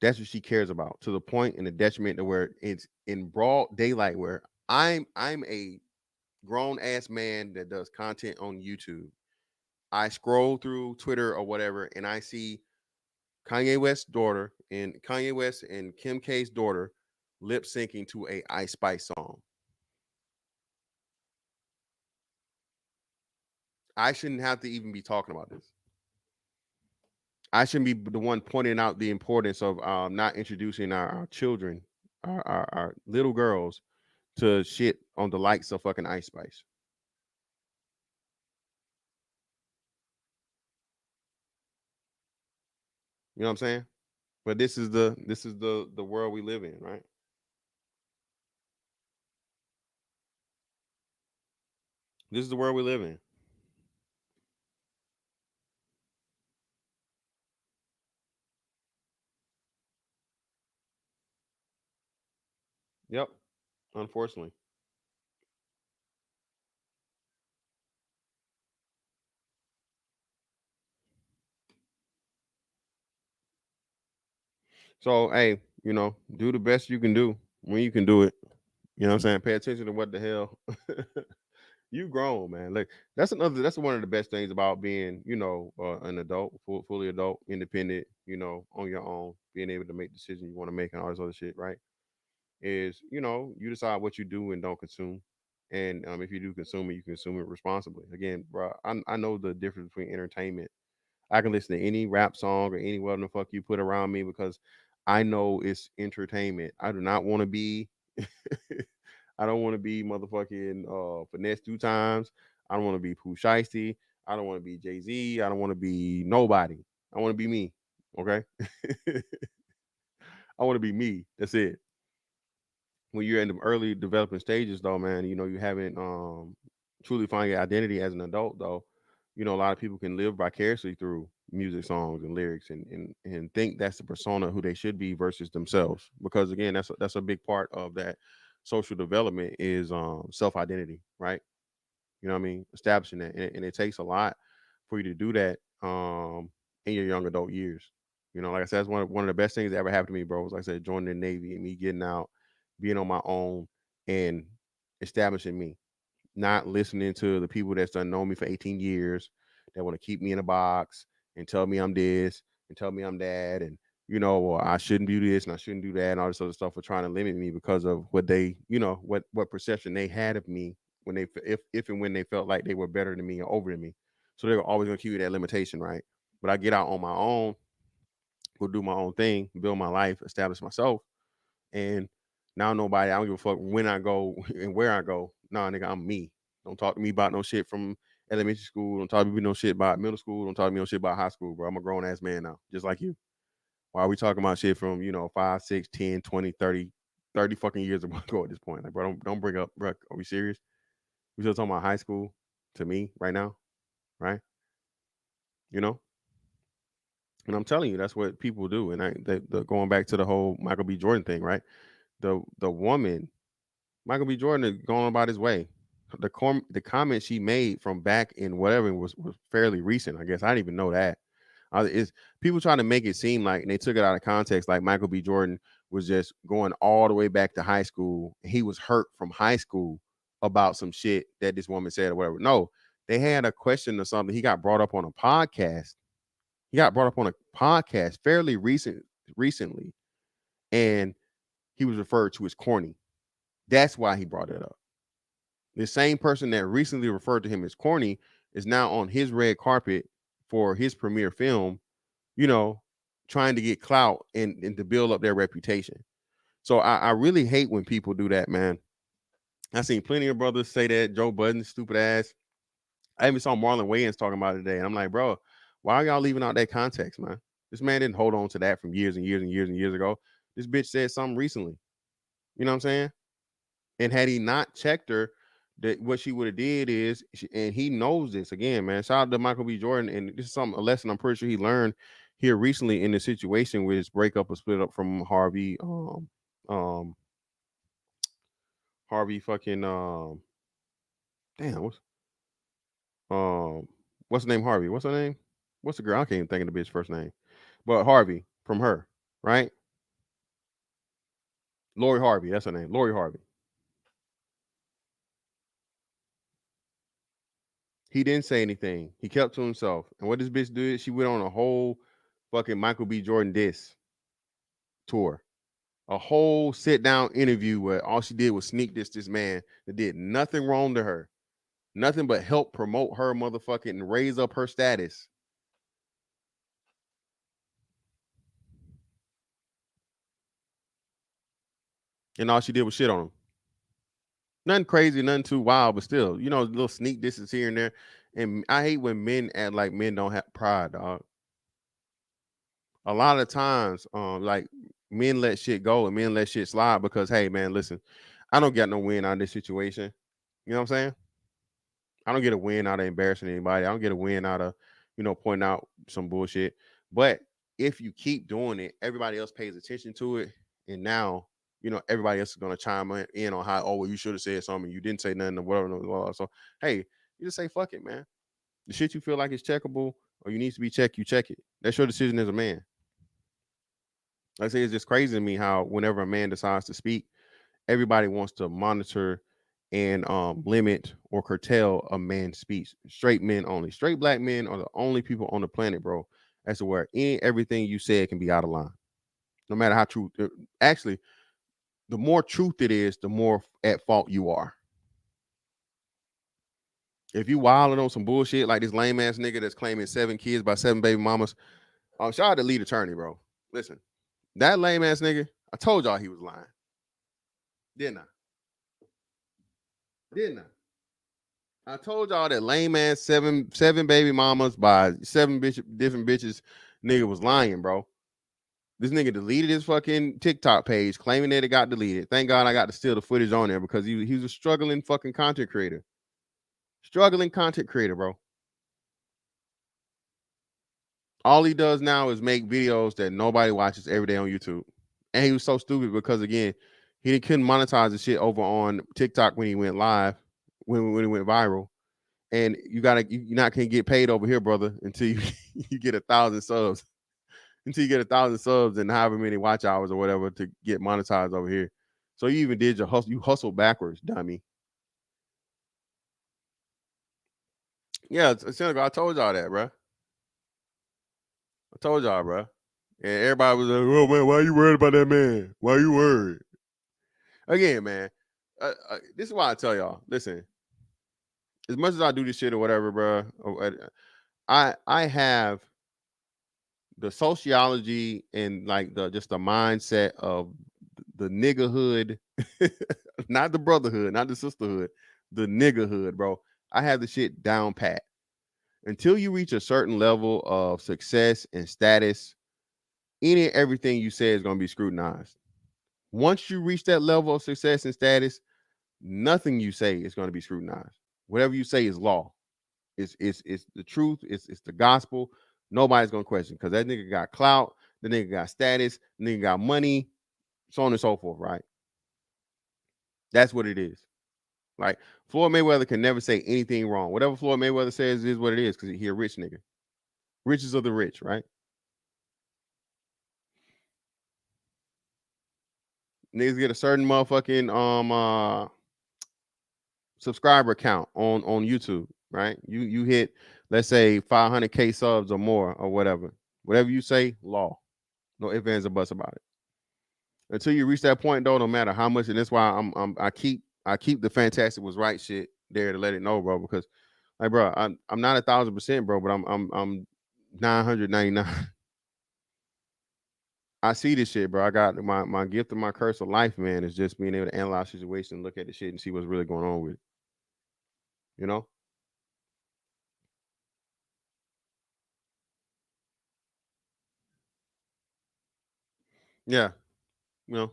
That's what she cares about, to the point and the detriment to where it's in broad daylight, where I'm a grown ass man that does content on YouTube. I scroll through Twitter or whatever, and I see Kanye West's daughter and Kanye West and Kim K's daughter lip syncing to a Ice Spice song. I shouldn't have to even be talking about this. I shouldn't be the one pointing out the importance of not introducing our children, our little girls, to shit on the likes of fucking Ice Spice. You know what I'm saying? But this is the world we live in, right? This is the world we live in. Yep. Unfortunately. So, hey, do the best you can do when you can do it. You know what I'm saying? Pay attention to what the hell. You grown, man. Like that's one of the best things about being, an adult, fully adult, independent, on your own, being able to make decisions you want to make and all this other shit, right? Is, you decide what you do and don't consume. And if you do consume it, you consume it responsibly. Again, bro, I know the difference between entertainment. I can listen to any rap song or any whatever the fuck you put around me because I know it's entertainment. I do not want to be I don't want to be motherfucking Finesse 2 Times. I don't want to be Pooh Shiesty. I don't want to be Jay-Z. I don't want to be nobody. I want to be me. Okay. I want to be me. That's it. When you're in the early developing stages, though, man, you haven't truly find your identity as an adult, though. A lot of people can live vicariously through music, songs, and lyrics, and think that's the persona who they should be versus themselves. Because again, that's a big part of that social development is self-identity, right? You know what I mean? Establishing that, and it takes a lot for you to do that in your young adult years. Like I said, that's one of the best things that ever happened to me, bro. Was like I said, joining the Navy and me getting out, being on my own, and establishing me. Not listening to the people that's done known me for 18 years that want to keep me in a box and tell me I'm this and tell me I'm that, and or I shouldn't do this and I shouldn't do that and all this other stuff for trying to limit me because of what they, what perception they had of me when they, if and when they felt like they were better than me or over than me. So they were always gonna keep you that limitation, right? But I get out on my own, go do my own thing, build my life, establish myself, and now I don't give a fuck when I go and where I go. Nah, nigga, I'm me. Don't talk to me about no shit from elementary school. Don't talk to me no shit about middle school. Don't talk to me no shit about high school, bro. I'm a grown ass man now, just like you. Why are we talking about shit from, 5, 6, 10, 20, 30 fucking years ago at this point? Like, bro, don't bring up, bro. Are we serious? We still talking about high school to me right now, right? And I'm telling you, that's what people do. And going back to the whole Michael B. Jordan thing, right? The woman, Michael B. Jordan is going about his way. the comment she made from back in whatever was fairly recent. I guess I didn't even know that. Is people trying to make it seem like, and they took it out of context, like Michael B. Jordan was just going all the way back to high school. He was hurt from high school about some shit that this woman said or whatever. No, they had a question or something. He got brought up on a podcast. He got brought up on a podcast fairly recently, and he was referred to as corny. That's why he brought it up. The same person that recently referred to him as corny is now on his red carpet for his premiere film, you know, trying to get clout and to build up their reputation. So I really hate when people do that, man. I seen plenty of brothers say that. Joe Budden, stupid ass. I even saw Marlon Wayans talking about it today. And I'm like, bro, why are y'all leaving out that context, man? This man didn't hold on to that from years and years and years and years ago. This bitch said something recently. You know what I'm saying? And had he not checked her, that what she would have did is, and he knows this again, man. Shout out to Michael B. Jordan, and this is a lesson I'm pretty sure he learned here recently in the situation with his breakup or split up from Harvey. Harvey fucking damn, what's the name? Harvey. What's her name? What's the girl? I can't even think of the bitch's first name, but Harvey from her, right? Lori Harvey, that's her name. Lori Harvey. He didn't say anything. He kept to himself. And what this bitch did, she went on a whole fucking Michael B. Jordan diss tour. A whole sit-down interview where all she did was sneak this man that did nothing wrong to her. Nothing but help promote her motherfucking and raise up her status. And all she did was shit on him. Nothing crazy, nothing too wild, but still, you know, little sneak disses here and there. And I hate when men act like men don't have pride, dog. A lot of times, like men let shit go and men let shit slide because, hey, man, listen, I don't get no win out of this situation. You know what I'm saying? I don't get a win out of embarrassing anybody. I don't get a win out of, you know, pointing out some bullshit. But if you keep doing it, everybody else pays attention to it. And now, you know, everybody else is going to chime in on how, oh, well, you should have said something. You didn't say nothing or whatever. So, hey, you just say, fuck it, man. The shit you feel like is checkable or you need to be checked, you check it. That's your decision as a man. Like I say, it's just crazy to me how whenever a man decides to speak, everybody wants to monitor and limit or curtail a man's speech. Straight men only. Straight black men are the only people on the planet, bro, as to where everything you said can be out of line. No matter how true. Actually, the more truth it is, the more at fault you are. If you wilding on some bullshit like this lame ass nigga that's claiming 7 kids by 7 baby mamas, shout out to lead attorney, bro. Listen, that lame ass nigga, I told y'all he was lying. Didn't I? I told y'all that lame ass seven baby mamas by 7 different bitches nigga was lying, bro. This nigga deleted his fucking TikTok page, claiming that it got deleted. Thank God I got to steal the footage on there because he was a struggling fucking content creator. Struggling content creator, bro. All he does now is make videos that nobody watches every day on YouTube. And he was so stupid because, again, he couldn't monetize the shit over on TikTok when he went live, when he went viral. And you not can't get paid over here, brother, until you get 1,000 subs. Until you get 1,000 subs and however many watch hours or whatever to get monetized over here. So you even did your hustle. You hustled backwards, dummy. Yeah, I told y'all that, bro. I told y'all, bro. And everybody was like, oh, man, why are you worried about that man? Why are you worried? Again, man, this is why I tell y'all, listen, as much as I do this shit or whatever, bro, I have the sociology and like the mindset of the niggerhood, not the brotherhood, not the sisterhood, the niggerhood, bro. I have the shit down pat. Until you reach a certain level of success and status, everything you say is going to be scrutinized. Once you reach that level of success and status, nothing you say is going to be scrutinized. Whatever you say is law. It's the truth. It's the gospel. Nobody's going to question because that nigga got clout. The nigga got status. The nigga got money. So on and so forth, right? That's what it is. Like Floyd Mayweather can never say anything wrong. Whatever Floyd Mayweather says is what it is, because he a rich nigga. Riches of the rich, right? Niggas get a certain motherfucking subscriber count on YouTube, right? You hit, let's say 500K subs or more or whatever. Whatever you say, law. No ifs, ands, or buts about it. Until you reach that point, though, no matter how much, and that's why I keep the Fantastic Was Right shit there to let it know, bro. Because, like, bro, I'm not 1,000%, bro, but I'm 999. I see this shit, bro. I got my gift and my curse of life, man, is just being able to analyze situation, look at the shit, and see what's really going on with it. You know? Yeah. You know.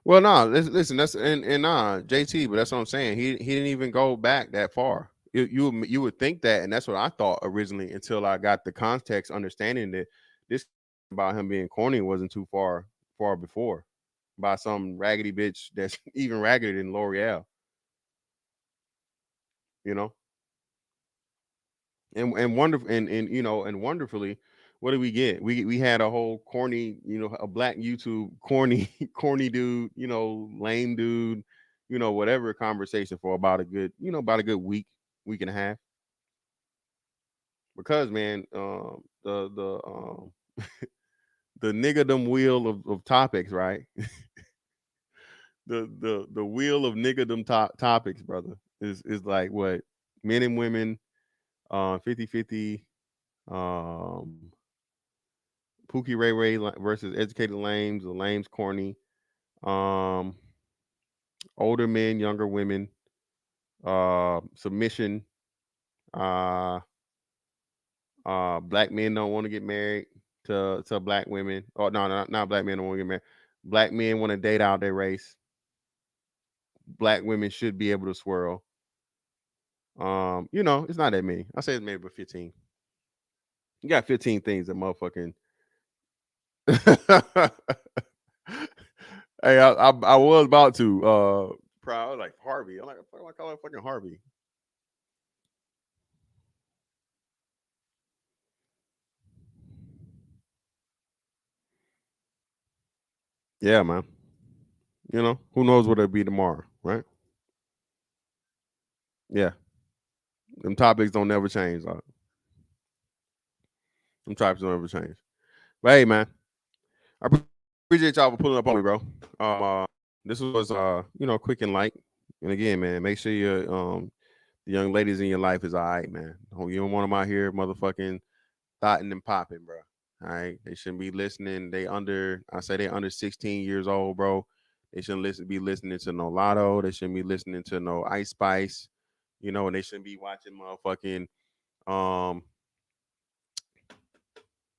Well, no, listen, that's and JT, but that's what I'm saying. He didn't even go back that far. You would think that, and that's what I thought originally until I got the context, understanding that this about him being corny wasn't too far before by some raggedy bitch that's even raggeder than L'Oreal. You know, and wonderful and you know, and wonderfully, what did we get? We had a whole corny, you know, a black YouTube corny dude, you know, lame dude, you know, whatever conversation for about a good week and a half. Because, man, the the niggerdom wheel of topics, right? the wheel of niggerdom topics, brother, is like what, men and women, 50-50, Pookie Ray versus educated lames, the lames corny, older men, younger women, submission, black men don't want to get married to black women. Oh, no, not black men don't want to get married. Black men want to date out their race. Black women should be able to swirl. You know, it's not that many. I say it's maybe about 15. You got 15 things that motherfucking hey, I was about to proud like Harvey. I'm like, I call it fucking Harvey. Yeah, man. You know, who knows what it'll be tomorrow, right? Yeah. Them topics don't never change. Them topics don't ever change. But hey, man, I appreciate y'all for pulling up on me, bro. This was you know, quick and light. And again, man, make sure you the young ladies in your life is all right, man. You don't want them out here motherfucking thotting and popping, bro. All right, they shouldn't be listening. They under 16 years old, bro. They shouldn't be listening to no Lotto. They shouldn't be listening to no Ice Spice, you know, and they shouldn't be watching motherfucking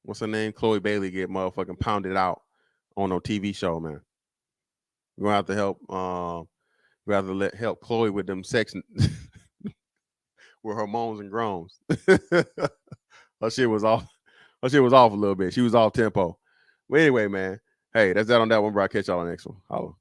what's her name? Chloe Bailey get motherfucking pounded out on no TV show, man. We're gonna have to help help Chloe with them sex with her moans and groans. Her shit was off a little bit. She was off tempo. But anyway, man. Hey, that's that on that one, bro. I'll catch y'all on the next one. Holla.